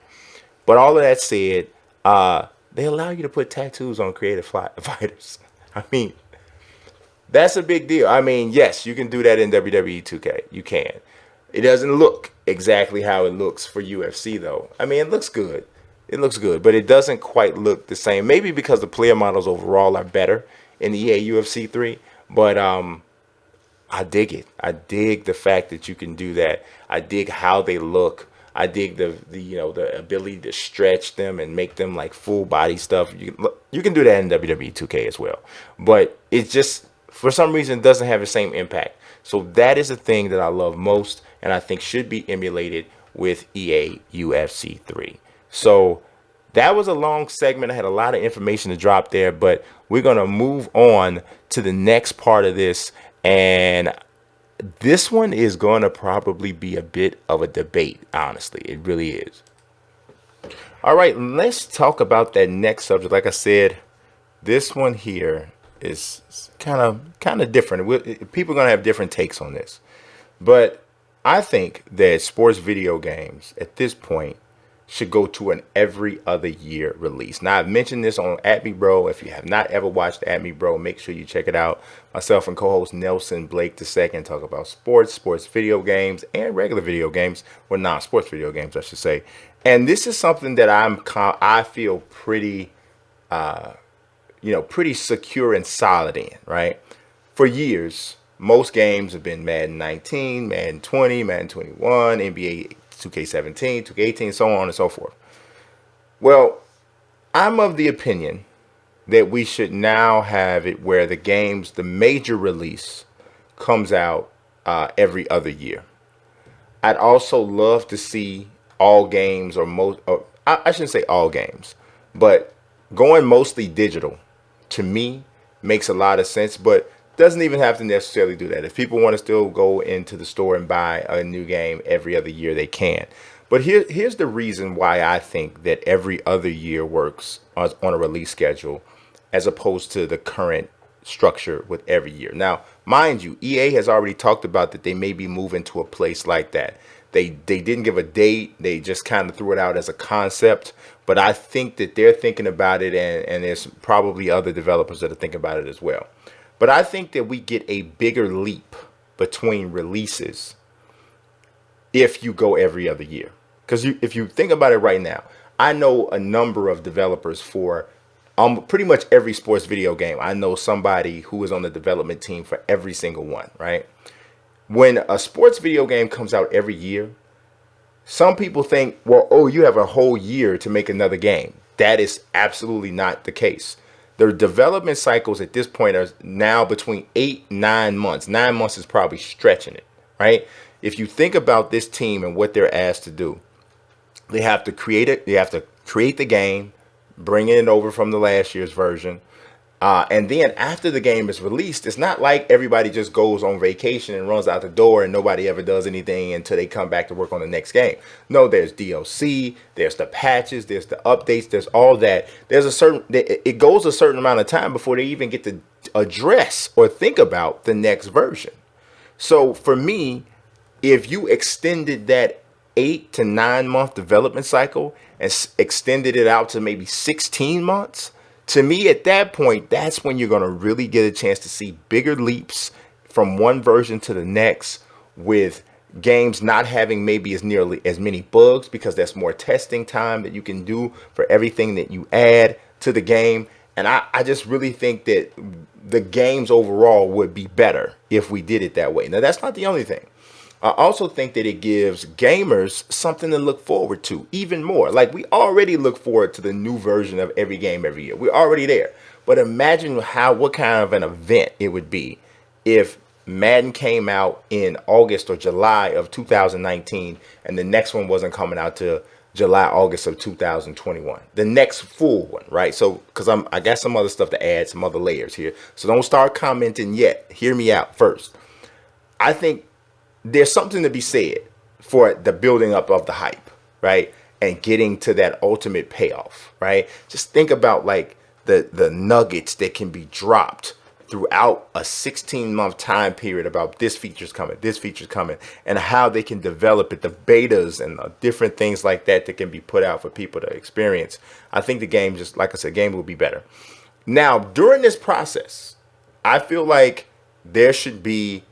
A: But all of that said, they allow you to put tattoos on creative fighters. I mean, that's a big deal. I mean, yes, you can do that in WWE 2K. You can. It doesn't look exactly how it looks for UFC, though. I mean, it looks good. It looks good, but it doesn't quite look the same. Maybe because the player models overall are better in EA UFC 3. But I dig it. I dig the fact that you can do that. I dig how they look. I dig the the ability to stretch them and make them like full body stuff. You can do that in WWE 2K as well. But it just, for some reason, doesn't have the same impact. So that is the thing that I love most, and I think should be emulated with EA UFC 3. So that was a long segment. I had a lot of information to drop there, but we're going to move on to the next part of this. And this one is going to probably be a bit of a debate, honestly. It really is. All right, let's talk about that next subject. Like I said, this one here is kind of different. People are going to have different takes on this. But I think that sports video games at this point should go to an every other year release. Now, I've mentioned this on At Me Bro. If you have not ever watched At Me Bro, make sure you check it out. Myself and co-host Nelson Blake II talk about sports video games, and regular video games, or non-sports video games, I should say. And this is something that I feel pretty, pretty secure and solid in, right? For years, most games have been Madden 19, Madden 20, Madden 21, NBA 2K17, 2K18, so on and so forth. Well, I'm of the opinion that we should now have it where the major release comes out every other year. I'd also love to see all games, I shouldn't say all games, but going mostly digital, to me, makes a lot of sense, but doesn't even have to necessarily do that. If people want to still go into the store and buy a new game every other year, they can. But here's the reason why I think that every other year works on a release schedule as opposed to the current structure with every year. Now, mind you, EA has already talked about that they may be moving to a place like that. They didn't give a date. They just kind of threw it out as a concept. But I think that they're thinking about it, and there's probably other developers that are thinking about it as well. But I think that we get a bigger leap between releases if you go every other year. Because if you think about it right now, I know a number of developers for pretty much every sports video game. I know somebody who is on the development team for every single one, right? When a sports video game comes out every year, some people think, well, oh, you have a whole year to make another game. That is absolutely not the case. The development cycles at this point are now between 8, 9 months. 9 months is probably stretching it, right? If you think about this team and what they're asked to do, they have to create it. They have to create the game, bringing it over from the last year's version. And then after the game is released, it's not like everybody just goes on vacation and runs out the door and nobody ever does anything until they come back to work on the next game. No, there's DLC, there's the patches, there's the updates, there's all that. It goes a certain amount of time before they even get to address or think about the next version. So for me, if you extended that 8 to 9 month development cycle and extended it out to maybe 16 months, to me, at that point, that's when you're going to really get a chance to see bigger leaps from one version to the next with games not having maybe as nearly as many bugs because there's more testing time that you can do for everything that you add to the game. And I just really think that the games overall would be better if we did it that way. Now, that's not the only thing. I also think that it gives gamers something to look forward to even more. Like, we already look forward to the new version of every game every year. We're already there. But imagine what kind of an event it would be if Madden came out in August or July of 2019 and the next one wasn't coming out till July, August of 2021. The next full one, right? So, because I got some other stuff to add, some other layers here. So don't start commenting yet. Hear me out first. I think there's something to be said for the building up of the hype, right? And getting to that ultimate payoff, right? Just think about like the nuggets that can be dropped throughout a 16-month time period about this feature's coming, and how they can develop it, the betas and the different things like that can be put out for people to experience. I think the game, just like I said, game will be better. Now, during this process, I feel like there should be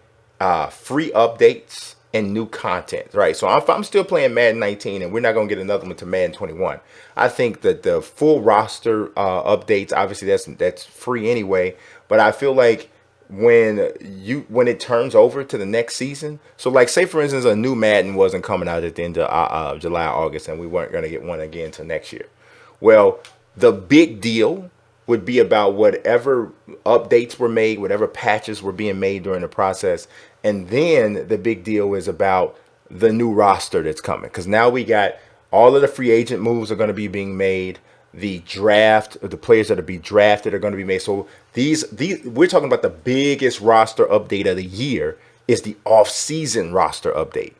A: free updates and new content, right? So if I'm still playing Madden 19 and we're not going to get another one to Madden 21, I think that the full roster updates, obviously that's free anyway, but I feel like when it turns over to the next season, so like say for instance a new Madden wasn't coming out at the end of July, August, and we weren't going to get one again until next year. Well, the big deal would be about whatever updates were made, whatever patches were being made during the process. And then the big deal is about the new roster that's coming. Because now we got all of the free agent moves are going to be being made. The draft, the players that are be drafted are going to be made. So these we're talking about the biggest roster update of the year is the off-season roster update.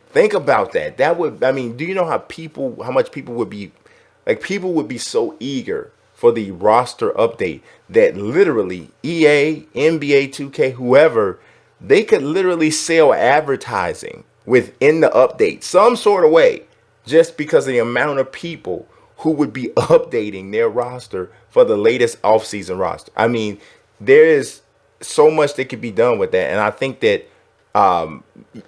A: Think about that. That would, I mean, do you know how much people would be, like, people would be so eager for the roster update that literally EA, NBA 2K, whoever, they could literally sell advertising within the update some sort of way just because of the amount of people who would be updating their roster for the latest offseason roster. I mean, there is so much that could be done with that. And I think that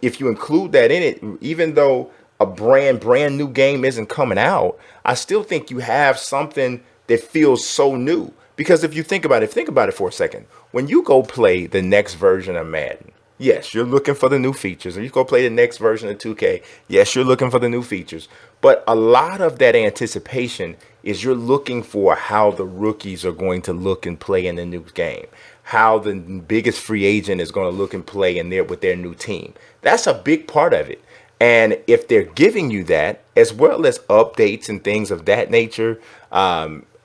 A: if you include that in it, even though a brand new game isn't coming out, I still think you have something that feels so new. Because if you think about it for a second. When you go play the next version of Madden, yes, you're looking for the new features. Or you go play the next version of 2K, yes, you're looking for the new features. But a lot of that anticipation is you're looking for how the rookies are going to look and play in the new game, how the biggest free agent is going to look and play in there with their new team. That's a big part of it. And if they're giving you that, as well as updates and things of that nature,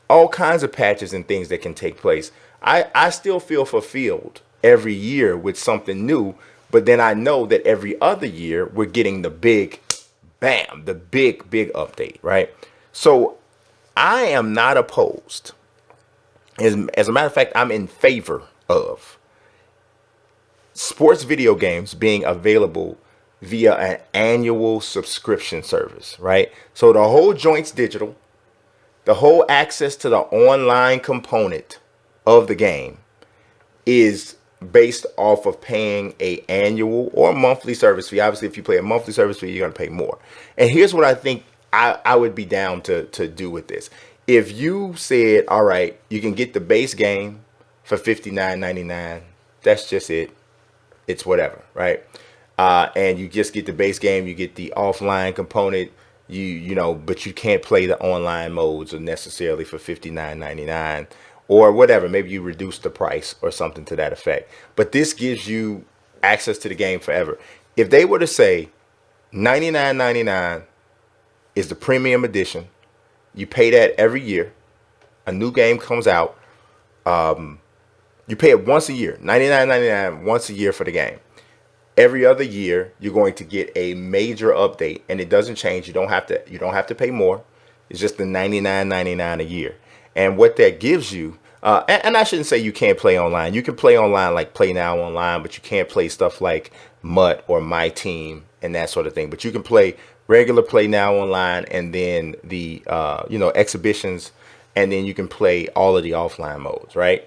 A: all kinds of patches and things that can take place, I still feel fulfilled every year with something new. But then I know that every other year we're getting the big bam, the big update, right? So I am not opposed. As a matter of fact, I'm in favor of sports video games being available via an annual subscription service, right? So the whole joint's digital. The whole access to the online component of the game is based off of paying a annual or monthly service fee. Obviously, if you pay a monthly service fee, you're going to pay more. And here's what I think I would be down to do with this. If you said, all right, you can get the base game for $59.99, that's just it. It's whatever, right? And you just get the base game, you get the offline component, you know, but you can't play the online modes or necessarily for $59.99 or whatever. Maybe you reduce the price or something to that effect. But this gives you access to the game forever. If they were to say $99.99 is the premium edition, you pay that every year. A new game comes out. You pay it once a year, $99.99 once a year for the game. Every other year, you're going to get a major update, and it doesn't change. You don't have to pay more. It's just the $99.99 a year. And what that gives you, and I shouldn't say you can't play online. You can play online like Play Now online, but you can't play stuff like MUT or My Team and that sort of thing. But you can play regular Play Now online, and then the exhibitions, and then you can play all of the offline modes, right?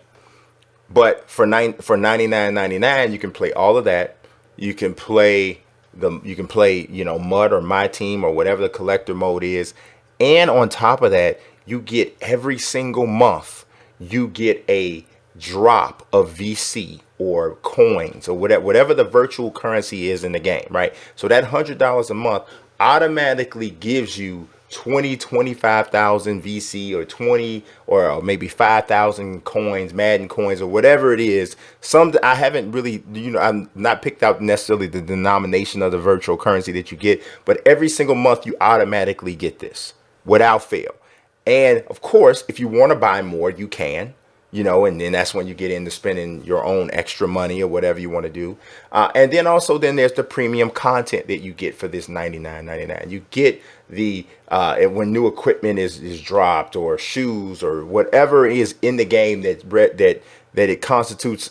A: But for $99.99, you can play all of that. You can play you can play, you know, mud or my team or whatever the collector mode is. And on top of that, you get every single month, you get a drop of VC or coins or whatever the virtual currency is in the game, right? So that $100 a month automatically gives you 25,000 VC or 20 or maybe 5,000 coins, Madden coins, or whatever it is. Some I haven't really, you know, I'm not picked out necessarily the denomination of the virtual currency that you get, but every single month you automatically get this without fail. And of course, if you want to buy more, you can, you know, and then that's when you get into spending your own extra money or whatever you want to do. And then also then there's the premium content that you get for this $99.99. You get the when new equipment is dropped, or shoes, or whatever is in the game that it constitutes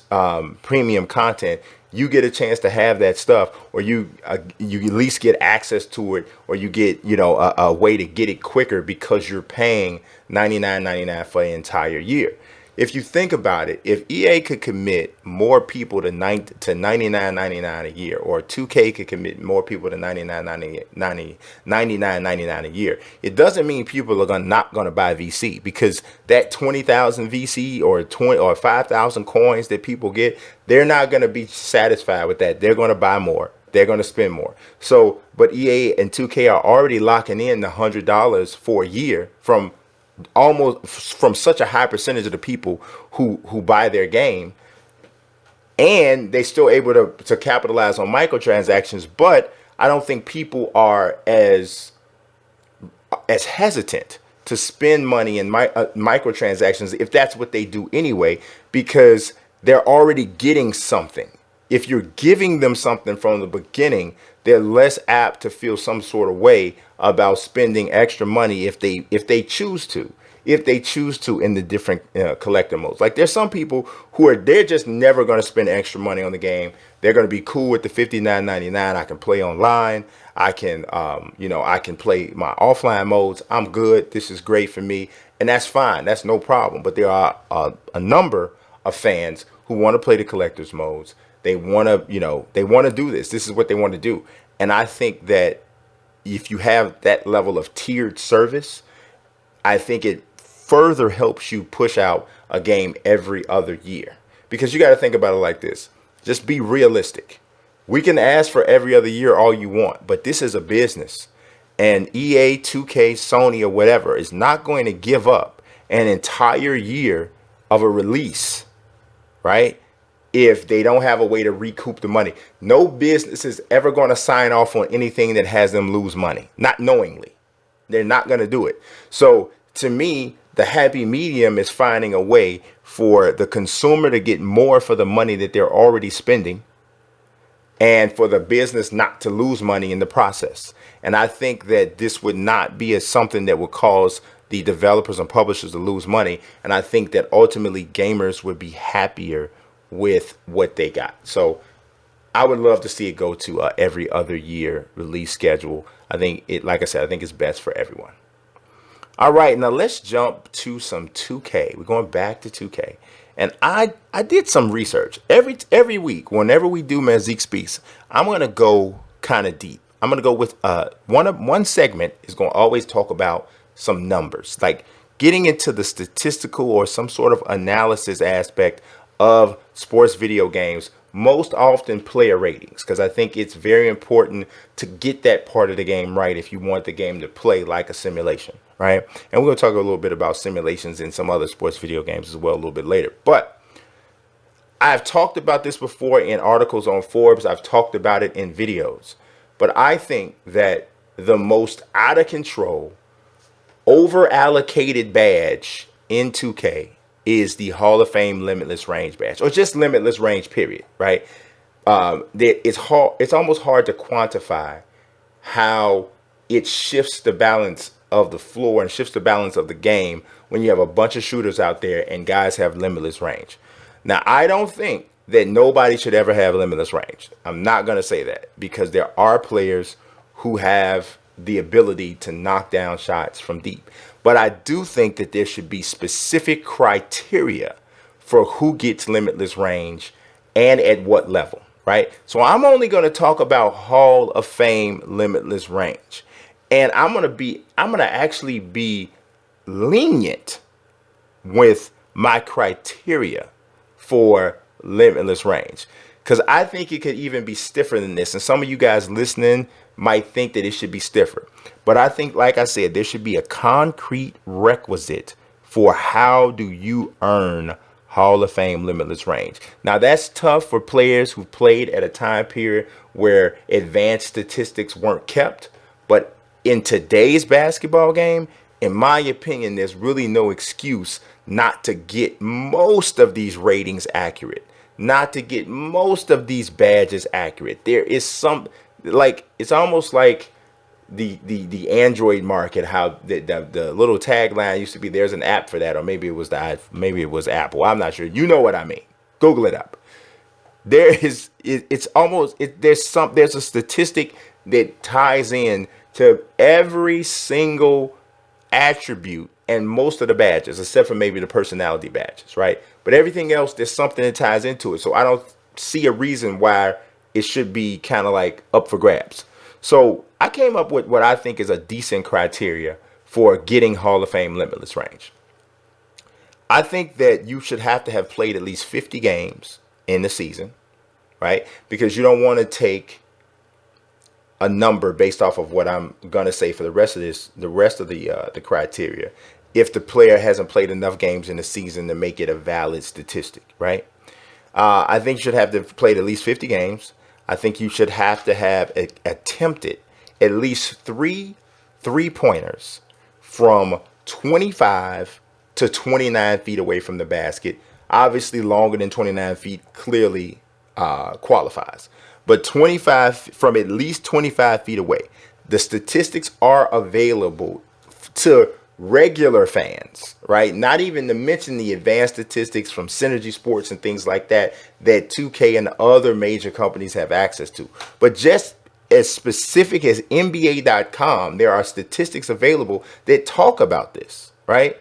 A: premium content. You get a chance to have that stuff, or you at least get access to it, or you get, you know, a way to get it quicker because you're paying $99.99 for the entire year. If you think about it, if EA could commit more people to $99.99 a year, or 2K could commit more people to $99.99 a year, it doesn't mean people are not going to buy VC, because that 20,000 VC or 20 or 5,000 coins that people get, they're not going to be satisfied with that. They're going to buy more. They're going to spend more. So, but EA and 2K are already locking in the $100 for a year from such a high percentage of the people who buy their game, and they still able to capitalize on microtransactions. But I don't think people are as hesitant to spend money in microtransactions if that's what they do anyway, because they're already getting something. If you're giving them something from the beginning, they're less apt to feel some sort of way about spending extra money if they choose to in the different collector modes. Like, there's some people who they're just never going to spend extra money on the game. They're going to be cool with the $59.99. I can play online. I can I can play my offline modes. I'm good. This is great for me, and that's fine. That's no problem. But there are a number of fans who want to play the collector's modes. They want to, they want to do this. This is what they want to do. And I think that if you have that level of tiered service, I think it further helps you push out a game every other year. Because you got to think about it like this. Just be realistic. We can ask for every other year all you want, but this is a business. And EA, 2K, Sony, or whatever is not going to give up an entire year of a release, right? If they don't have a way to recoup the money. No business is ever going to sign off on anything that has them lose money, not knowingly. They're not going to do it. So to me, the happy medium is finding a way for the consumer to get more for the money that they're already spending, and for the business not to lose money in the process. And I think that this would not be something that would cause the developers and publishers to lose money. And I think that ultimately gamers would be happier with what they got. So I would love to see it go to every other year release schedule. I think like I said, I think it's best for everyone. All right, now let's jump to some 2K. We're going back to 2K. And I did some research. Every week, whenever we do Mazique Speaks, I'm going to go kind of deep. I'm going to go with one segment is going to always talk about some numbers, like getting into the statistical or some sort of analysis aspect of sports video games, most often player ratings, because I think it's very important to get that part of the game right if you want the game to play like a simulation, right? And we're going to talk a little bit about simulations in some other sports video games as well a little bit later. But I've talked about this before in articles on Forbes. I've talked about it in videos. But I think that the most out of control, over allocated badge in 2K is the Hall of Fame Limitless Range badge, or just Limitless Range, period, right? It's almost hard to quantify how it shifts the balance of the floor and shifts the balance of the game when you have a bunch of shooters out there and guys have limitless range. Now, I don't think that nobody should ever have limitless range. I'm not going to say that, because there are players who have the ability to knock down shots from deep. But I do think that there should be specific criteria for who gets limitless range and at what level, right? So I'm only going to talk about Hall of Fame limitless range. And I'm going to actually be lenient with my criteria for limitless range, because I think it could even be stiffer than this. And some of you guys listening might think that it should be stiffer, but I think, like I said, there should be a concrete requisite for how do you earn Hall of Fame limitless range. Now that's tough for players who played at a time period where advanced statistics weren't kept, but in today's basketball game, in my opinion, there's really no excuse not to get most of these ratings accurate, not to get most of these badges accurate. There is some, like, it's almost like the Android market, how the little tagline used to be, there's an app for that, or maybe it was Apple. I'm not sure. You know what I mean. Google it up. There's a statistic that ties in to every single attribute and most of the badges, except for maybe the personality badges, right? But everything else, there's something that ties into it. So I don't see a reason why it should be kind of like up for grabs. So I came up with what I think is a decent criteria for getting Hall of Fame limitless range. I think that you should have to have played at least 50 games in the season, right? Because you don't want to take a number based off of what I'm gonna say for the rest of the criteria, if the player hasn't played enough games in the season to make it a valid statistic, right? I think you should have to have played at least 50 games. I think you should have to have attempted at least 3 pointers from 25 to 29 feet away from the basket. Obviously, longer than 29 feet clearly qualifies. But 25 from at least 25 feet away. The statistics are available to regular fans, right? Not even to mention the advanced statistics from Synergy Sports and things like that 2K and other major companies have access to. But just as specific as NBA.com, there are statistics available that talk about this, right?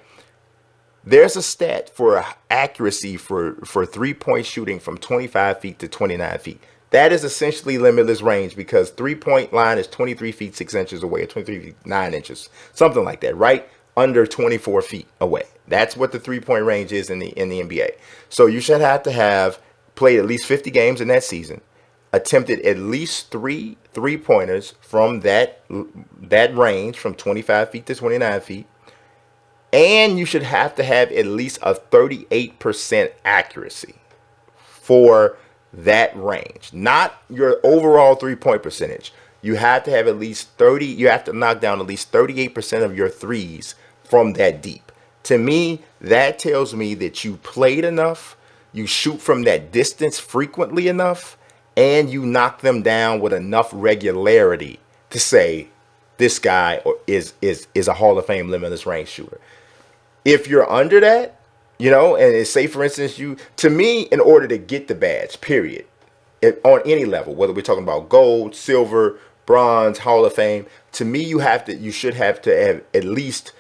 A: There's a stat for accuracy for 3-point shooting from 25 feet to 29 feet. That is essentially limitless range, because 3-point line is 23 feet 6 inches away, or 23 feet 9 inches, something like that, right? Under 24 feet away. That's what the 3-point range is in the NBA. So you should have to have played at least 50 games in that season, attempted at least 3 pointers from that range from 25 feet to 29 feet, and you should have to have at least a 38% accuracy for that range, not your overall 3-point percentage. You have to have at least 30, you have to knock down at least 38% of your threes from that deep. To me, that tells me that you played enough, you shoot from that distance frequently enough, and you knock them down with enough regularity to say this guy is a Hall of Fame limitless range shooter. If you're under that, and say, for instance, to me, in order to get the badge, period, on any level, whether we're talking about gold, silver, bronze, Hall of Fame, to me, you should have to have at least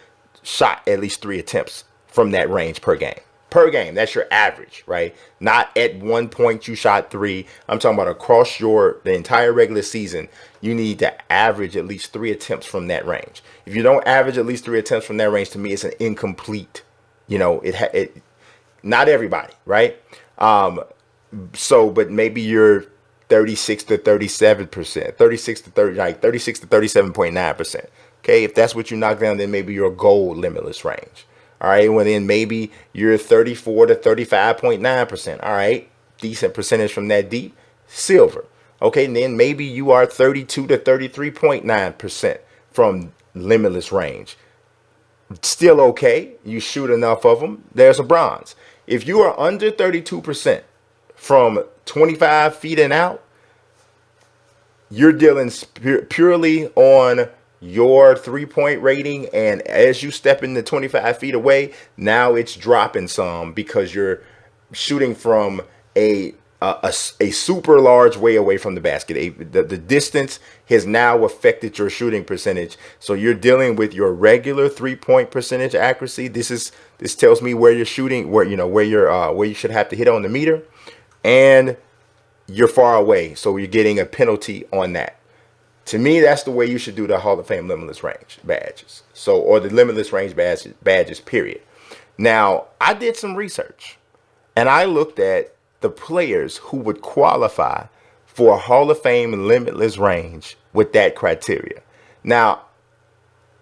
A: shot at least 3 attempts from that range per game. Per game, that's your average, right? Not at one point you shot 3. I'm talking about across the entire regular season. You need to average at least 3 attempts from that range. If you don't average at least 3 attempts from that range, to me, it's an incomplete. Not everybody, right? But maybe you're 36 to 37%, 36 to 37.9%. Okay, if that's what you knock down, then maybe you're a gold limitless range. All right, well then maybe you're 34 to 35.9%. All right, decent percentage from that deep. Silver. Okay, and then maybe you are 32 to 33.9% from limitless range. Still okay. You shoot enough of them. There's a bronze. If you are under 32% from 25 feet and out, you're dealing purely on your 3-point rating. And as you step into 25 feet away, now it's dropping some because you're shooting from a super large way away from the basket. The distance has now affected your shooting percentage. So you're dealing with your regular 3-point percentage accuracy. This tells me where you're shooting, where you should have to hit on the meter, and you're far away, so you're getting a penalty on that. To me, that's the way you should do the Hall of Fame Limitless Range badges. So, or the Limitless Range badges, period. Now, I did some research and I looked at the players who would qualify for a Hall of Fame Limitless Range with that criteria. Now,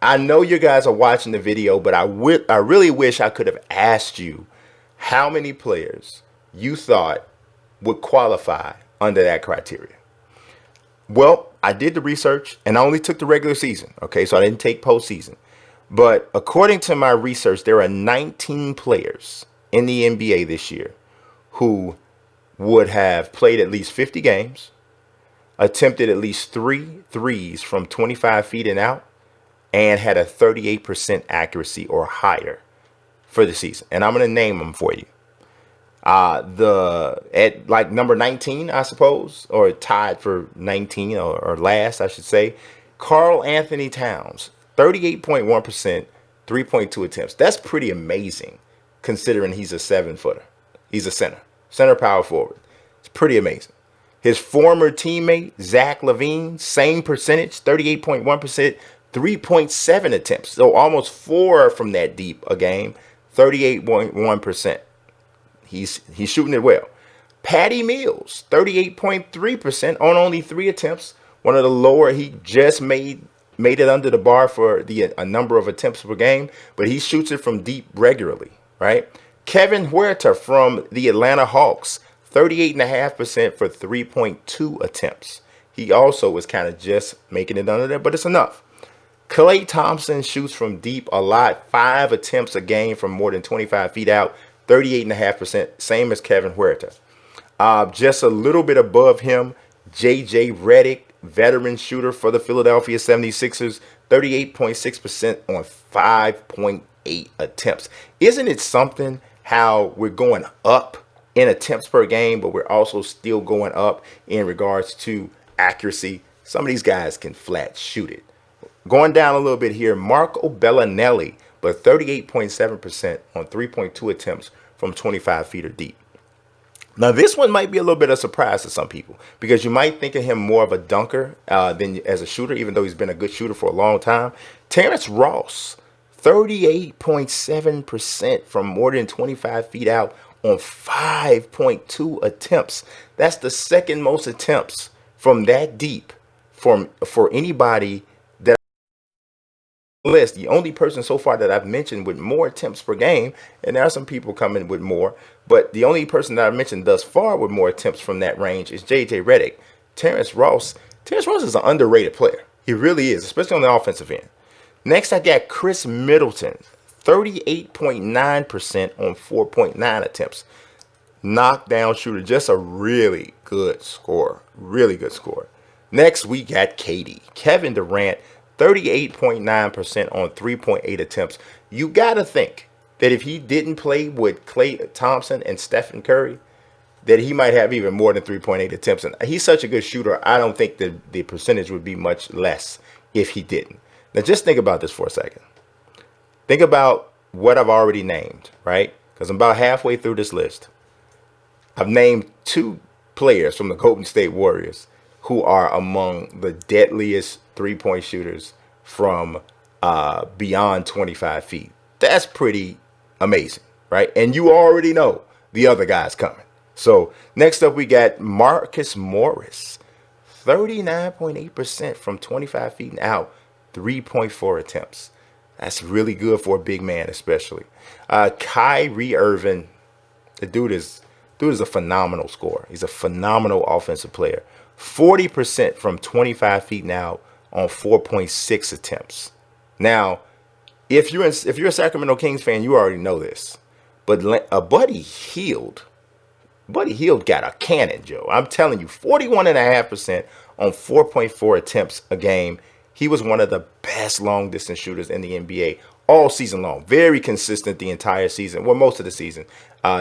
A: I know you guys are watching the video, but I really wish I could have asked you how many players you thought would qualify under that criteria. Well, I did the research and I only took the regular season. Okay, so I didn't take postseason. But according to my research, there are 19 players in the NBA this year who would have played at least 50 games, attempted at least 3 threes from 25 feet and out, and had a 38% accuracy or higher for the season. And I'm going to name them for you. At like number 19, I suppose, or tied for 19 or last, I should say, Karl Anthony Towns, 38.1%, 3.2 attempts. That's pretty amazing considering he's a 7-footer. He's a center power forward. It's pretty amazing. His former teammate, Zach LaVine, same percentage, 38.1%, 3.7 attempts. So almost 4 from that deep a game, 38.1%. He's shooting it well. Patty Mills, 38.3% on only 3 attempts. One of the lower. He just made it under the bar for a number of attempts per game, but he shoots it from deep regularly, right? Kevin Huerter from the Atlanta Hawks, 38.5% for 3.2 attempts. He also was kind of just making it under there, but it's enough. Klay Thompson shoots from deep a lot, 5 attempts a game from more than 25 feet out, 38.5%, same as Kevin Huerter. Just a little bit above him, J.J. Redick, veteran shooter for the Philadelphia 76ers, 38.6% on 5.8 attempts. Isn't it something how we're going up in attempts per game, but we're also still going up in regards to accuracy? Some of these guys can flat shoot it. Going down a little bit here, Marco Bellinelli, but 38.7% on 3.2 attempts from 25 feet or deep. Now, this one might be a little bit of a surprise to some people because you might think of him more of a dunker than as a shooter, even though he's been a good shooter for a long time. Terrence Ross, 38.7% from more than 25 feet out on 5.2 attempts. That's the second most attempts from that deep for anybody that list. The only person so far that I've mentioned with more attempts per game, and there are some people coming with more, but the only person that I've mentioned thus far with more attempts from that range is J.J. Redick. Terrence Ross is an underrated player. He really is, especially on the offensive end. Next, I got Chris Middleton, 38.9% on 4.9 attempts. Knockdown shooter, just a really good scorer. Really good scorer. Next, we got Kevin Durant, 38.9% on 3.8 attempts. You got to think that if he didn't play with Klay Thompson and Stephen Curry, that he might have even more than 3.8 attempts. And he's such a good shooter, I don't think that the percentage would be much less if he didn't. Now, just think about this for a second. Think about what I've already named, right? Because I'm about halfway through this list. I've named 2 players from the Golden State Warriors who are among the deadliest three-point shooters from beyond 25 feet. That's pretty amazing, right? And you already know the other guy's coming. So next up, we got Marcus Morris, 39.8% from 25 feet and out, 3.4 attempts. That's really good for a big man, especially. Kyrie Irving, the dude is a phenomenal scorer. He's a phenomenal offensive player. 40% from 25 feet and out on 4.6 attempts. Now, if you're a Sacramento Kings fan, you already know this. But Buddy Hield got a cannon, Joe. I'm telling you, 41.5% on 4.4 attempts a game. He was one of the best long-distance shooters in the NBA all season long. Very consistent the entire season. Well, most of the season.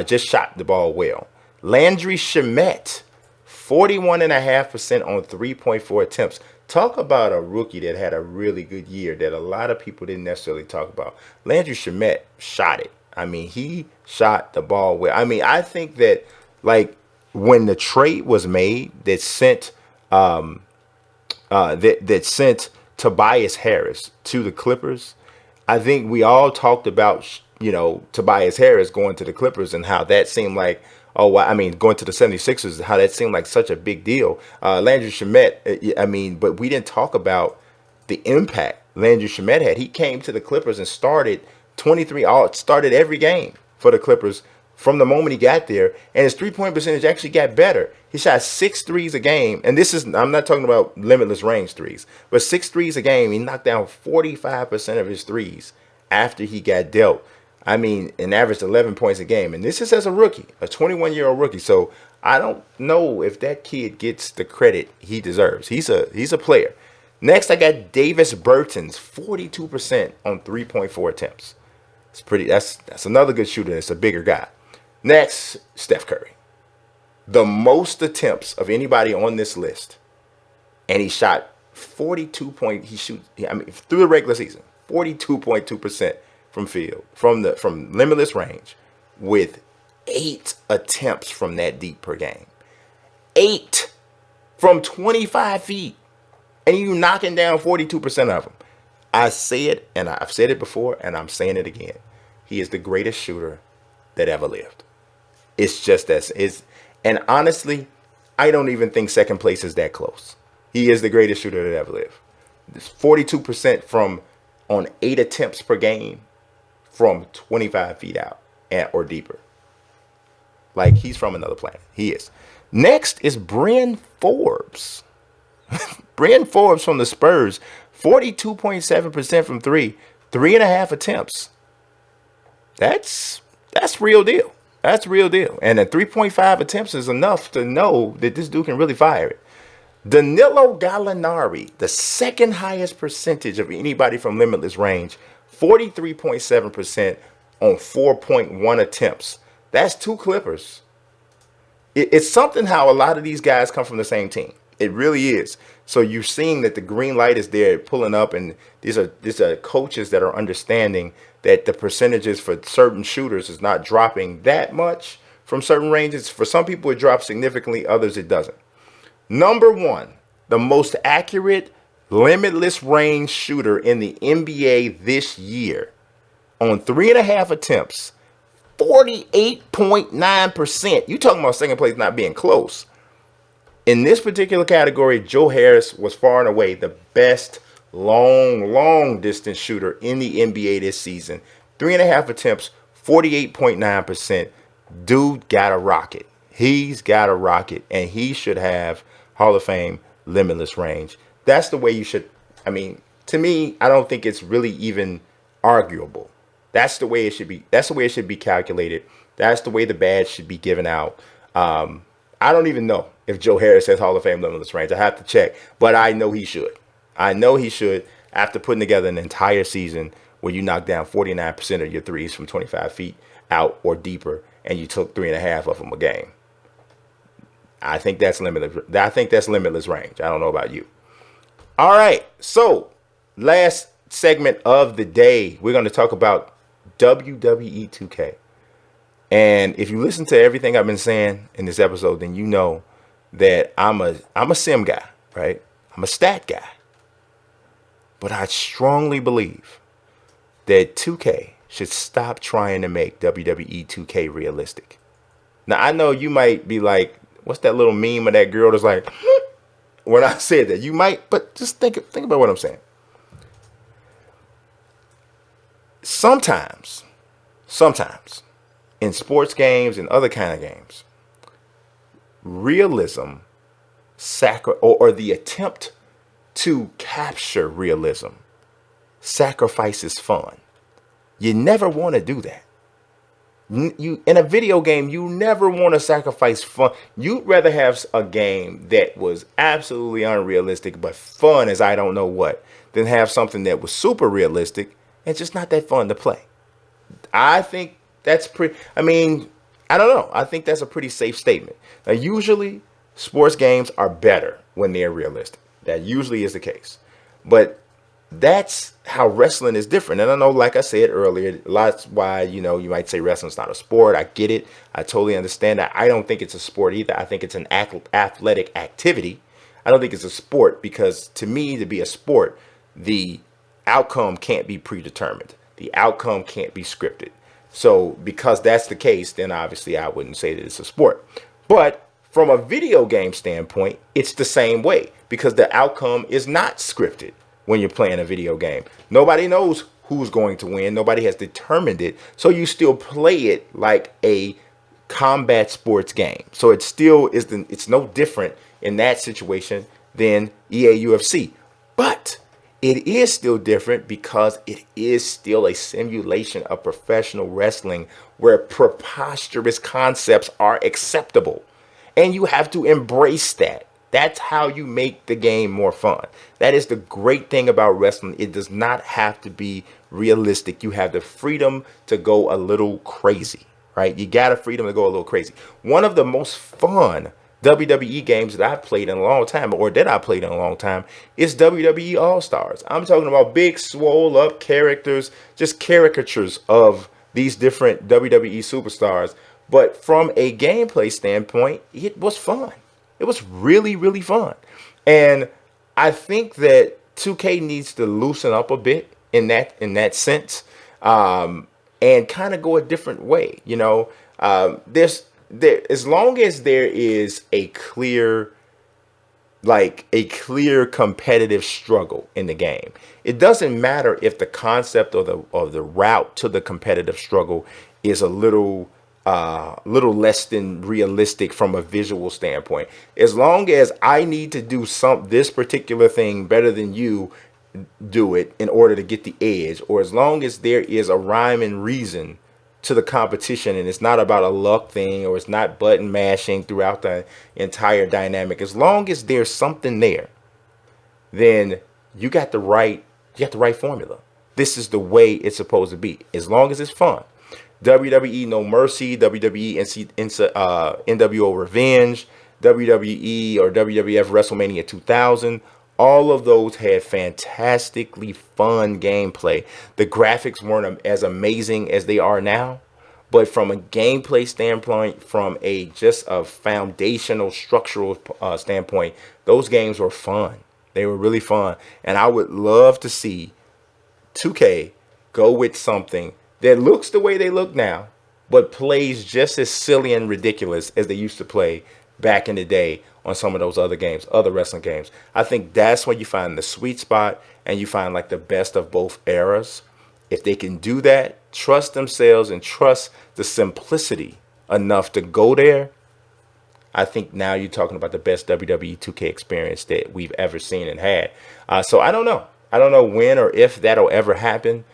A: Just shot the ball well. Landry Shamet, 41.5% on 3.4 attempts. Talk about a rookie that had a really good year that a lot of people didn't necessarily talk about. Landry Shamet shot it. I mean, he shot the ball well. I mean, I think that, like, when the trade was made that sent that sent Tobias Harris to the Clippers, I think we all talked about, Tobias Harris going to the Clippers and how that seemed like, oh, well, I mean, going to the 76ers, how that seemed like such a big deal. Landry Shamet, but we didn't talk about the impact Landry Shamet had. He came to the Clippers and started started every game for the Clippers from the moment he got there, and his three-point percentage actually got better. He shot 6 threes a game, and I'm not talking about limitless range threes, but 6 threes a game. He knocked down 45% of his threes after he got dealt. I mean, an average 11 points a game, and this is as a rookie, a 21-year-old rookie. So I don't know if that kid gets the credit he deserves. He's a player. Next, I got Davis Bertans, 42% on 3.4 attempts. It's pretty. That's another good shooter. It's a bigger guy. Next, Steph Curry, the most attempts of anybody on this list, and he shot 42 point. Through the regular season, 42.2% from field, from limitless range, with 8 attempts from that deep per game, 8 from 25 feet, and you knocking down 42% of them. I say it, and I've said it before, and I'm saying it again. He is the greatest shooter that ever lived. It's just and honestly, I don't even think second place is that close. He is the greatest shooter that ever lived. 42% on 8 attempts per game from 25 feet out or deeper. Like, he's from another planet. He is. Next is Bryn Forbes. Bryn Forbes from the Spurs, 42.7% from 3.5 attempts. That's real deal. That's real deal. And at 3.5 attempts is enough to know that this dude can really fire it. Danilo Gallinari, the second highest percentage of anybody from limitless range, 43.7% on 4.1 attempts. That's 2 Clippers. It's something how a lot of these guys come from the same team. It really is. So you're seeing that the green light is there pulling up, and these are coaches that are understanding that the percentages for certain shooters is not dropping that much from certain ranges. For some people, it drops significantly. Others, it doesn't. Number 1, the most accurate limitless range shooter in the NBA this year on 3.5 attempts, 48.9%. You talking about second place not being close. In this particular category, Joe Harris was far and away the best long distance shooter in the NBA this season. 3.5 attempts, 48.9%. Dude got a rocket. He's got a rocket, and he should have Hall of Fame limitless range. That's the way you should. I mean, to me, I don't think it's really even arguable. That's the way it should be. That's the way it should be calculated. That's the way the badge should be given out. I don't even know if Joe Harris has Hall of Fame limitless range. I have to check, but I know he should. I know he should, after putting together an entire season where you knocked down 49% of your threes from 25 feet out or deeper, and you took 3.5 of them a game. I think that's limitless. I think that's limitless range. I don't know about you. All right, so last segment of the day, we're going to talk about WWE 2K. And if you listen to everything I've been saying in this episode, then you know that I'm a sim guy, right? I'm a stat guy. But I strongly believe that 2K should stop trying to make WWE 2K realistic. Now, I know you might be like, what's that little meme of that girl that's like, when I said that? You might, but just think about what I'm saying. Sometimes, in sports games and other kind of games, realism or the attempt to capture realism sacrifices fun. You never want to do that. In a video game, you never want to sacrifice fun. You'd rather have a game that was absolutely unrealistic but fun as I don't know what, than have something that was super realistic and just not that fun to play. I think that's pretty, I don't know. I think that's a pretty safe statement. Now, usually sports games are better when they're realistic. That usually is the case. But that's how wrestling is different. And I know, like I said earlier, lots why, you know, you might say wrestling's not a sport. I get it. I totally understand that. I don't think it's a sport either. I think it's an athletic activity. I don't think it's a sport because to me, to be a sport, the outcome can't be predetermined. The outcome can't be scripted. So because that's the case, then obviously I wouldn't say that it's a sport. But from a video game standpoint, it's the same way because the outcome is not scripted when you're playing a video game. Nobody knows who's going to win. Nobody has determined it. So you still play it like a combat sports game. So it still is, it's no different in that situation than EA UFC. But it is still different because it is still a simulation of professional wrestling where preposterous concepts are acceptable. And you have to embrace that. That's how you make the game more fun. That is the great thing about wrestling. It does not have to be realistic. You have the freedom to go a little crazy, right? You got the freedom to go a little crazy. One of the most fun WWE games that I've played in a long time, or that I played in a long time, is WWE All-Stars. I'm talking about big, swole up characters, just caricatures of these different WWE superstars. But from a gameplay standpoint, it was fun. It was really, really fun. And I think that 2K needs to loosen up a bit in that sense, and kind of go a different way. You know, as long as there is a clear competitive struggle in the game, it doesn't matter if the concept or the route to the competitive struggle is a little less than realistic from a visual standpoint. As long as I need to do this particular thing better than you do it in order to get the edge, or as long as there is a rhyme and reason to the competition and it's not about a luck thing, or it's not button mashing throughout the entire dynamic, as long as there's something there, then you got the right formula. This is the way it's supposed to be, as long as it's fun. WWE No Mercy, WWE NWO Revenge, WWE or WWF WrestleMania 2000, all of those had fantastically fun gameplay. The graphics weren't as amazing as they are now, but from a gameplay standpoint, from just a foundational structural standpoint, those games were fun. They were really fun. And I would love to see 2K go with something that looks the way they look now, but plays just as silly and ridiculous as they used to play back in the day on some of those other games, other wrestling games. I think that's where you find the sweet spot and you find like the best of both eras. If they can do that, trust themselves and trust the simplicity enough to go there, I think now you're talking about the best WWE 2K experience that we've ever seen and had. So I don't know. I don't know when or if that'll ever happen.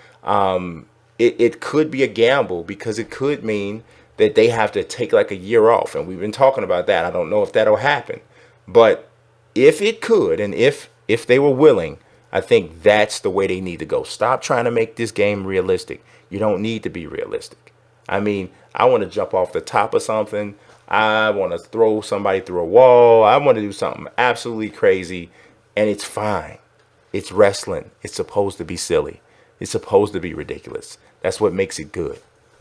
A: It could be a gamble because it could mean that they have to take like a year off. And we've been talking about that. I don't know if that'll happen. But if it could, and if they were willing, I think that's the way they need to go. Stop trying to make this game realistic. You don't need to be realistic. I mean, I want to jump off the top of something. I want to throw somebody through a wall. I want to do something absolutely crazy. And it's fine. It's wrestling. It's supposed to be silly. It's supposed to be ridiculous. That's what makes it good.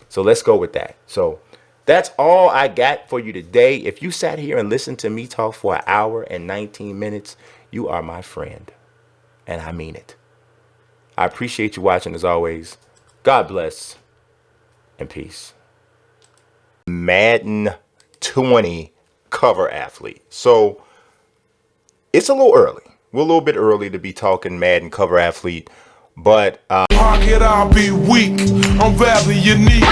A: So let's go with that. So that's all I got for you today. If you sat here and listened to me talk for 1 hour and 19 minutes, you are my friend. And I mean it. I appreciate you watching as always. God bless and peace. Madden 20 cover athlete. So it's a little early. We're a little bit early to be talking Madden cover athlete. But
B: Pocket, I'll be weak. I'm rather unique.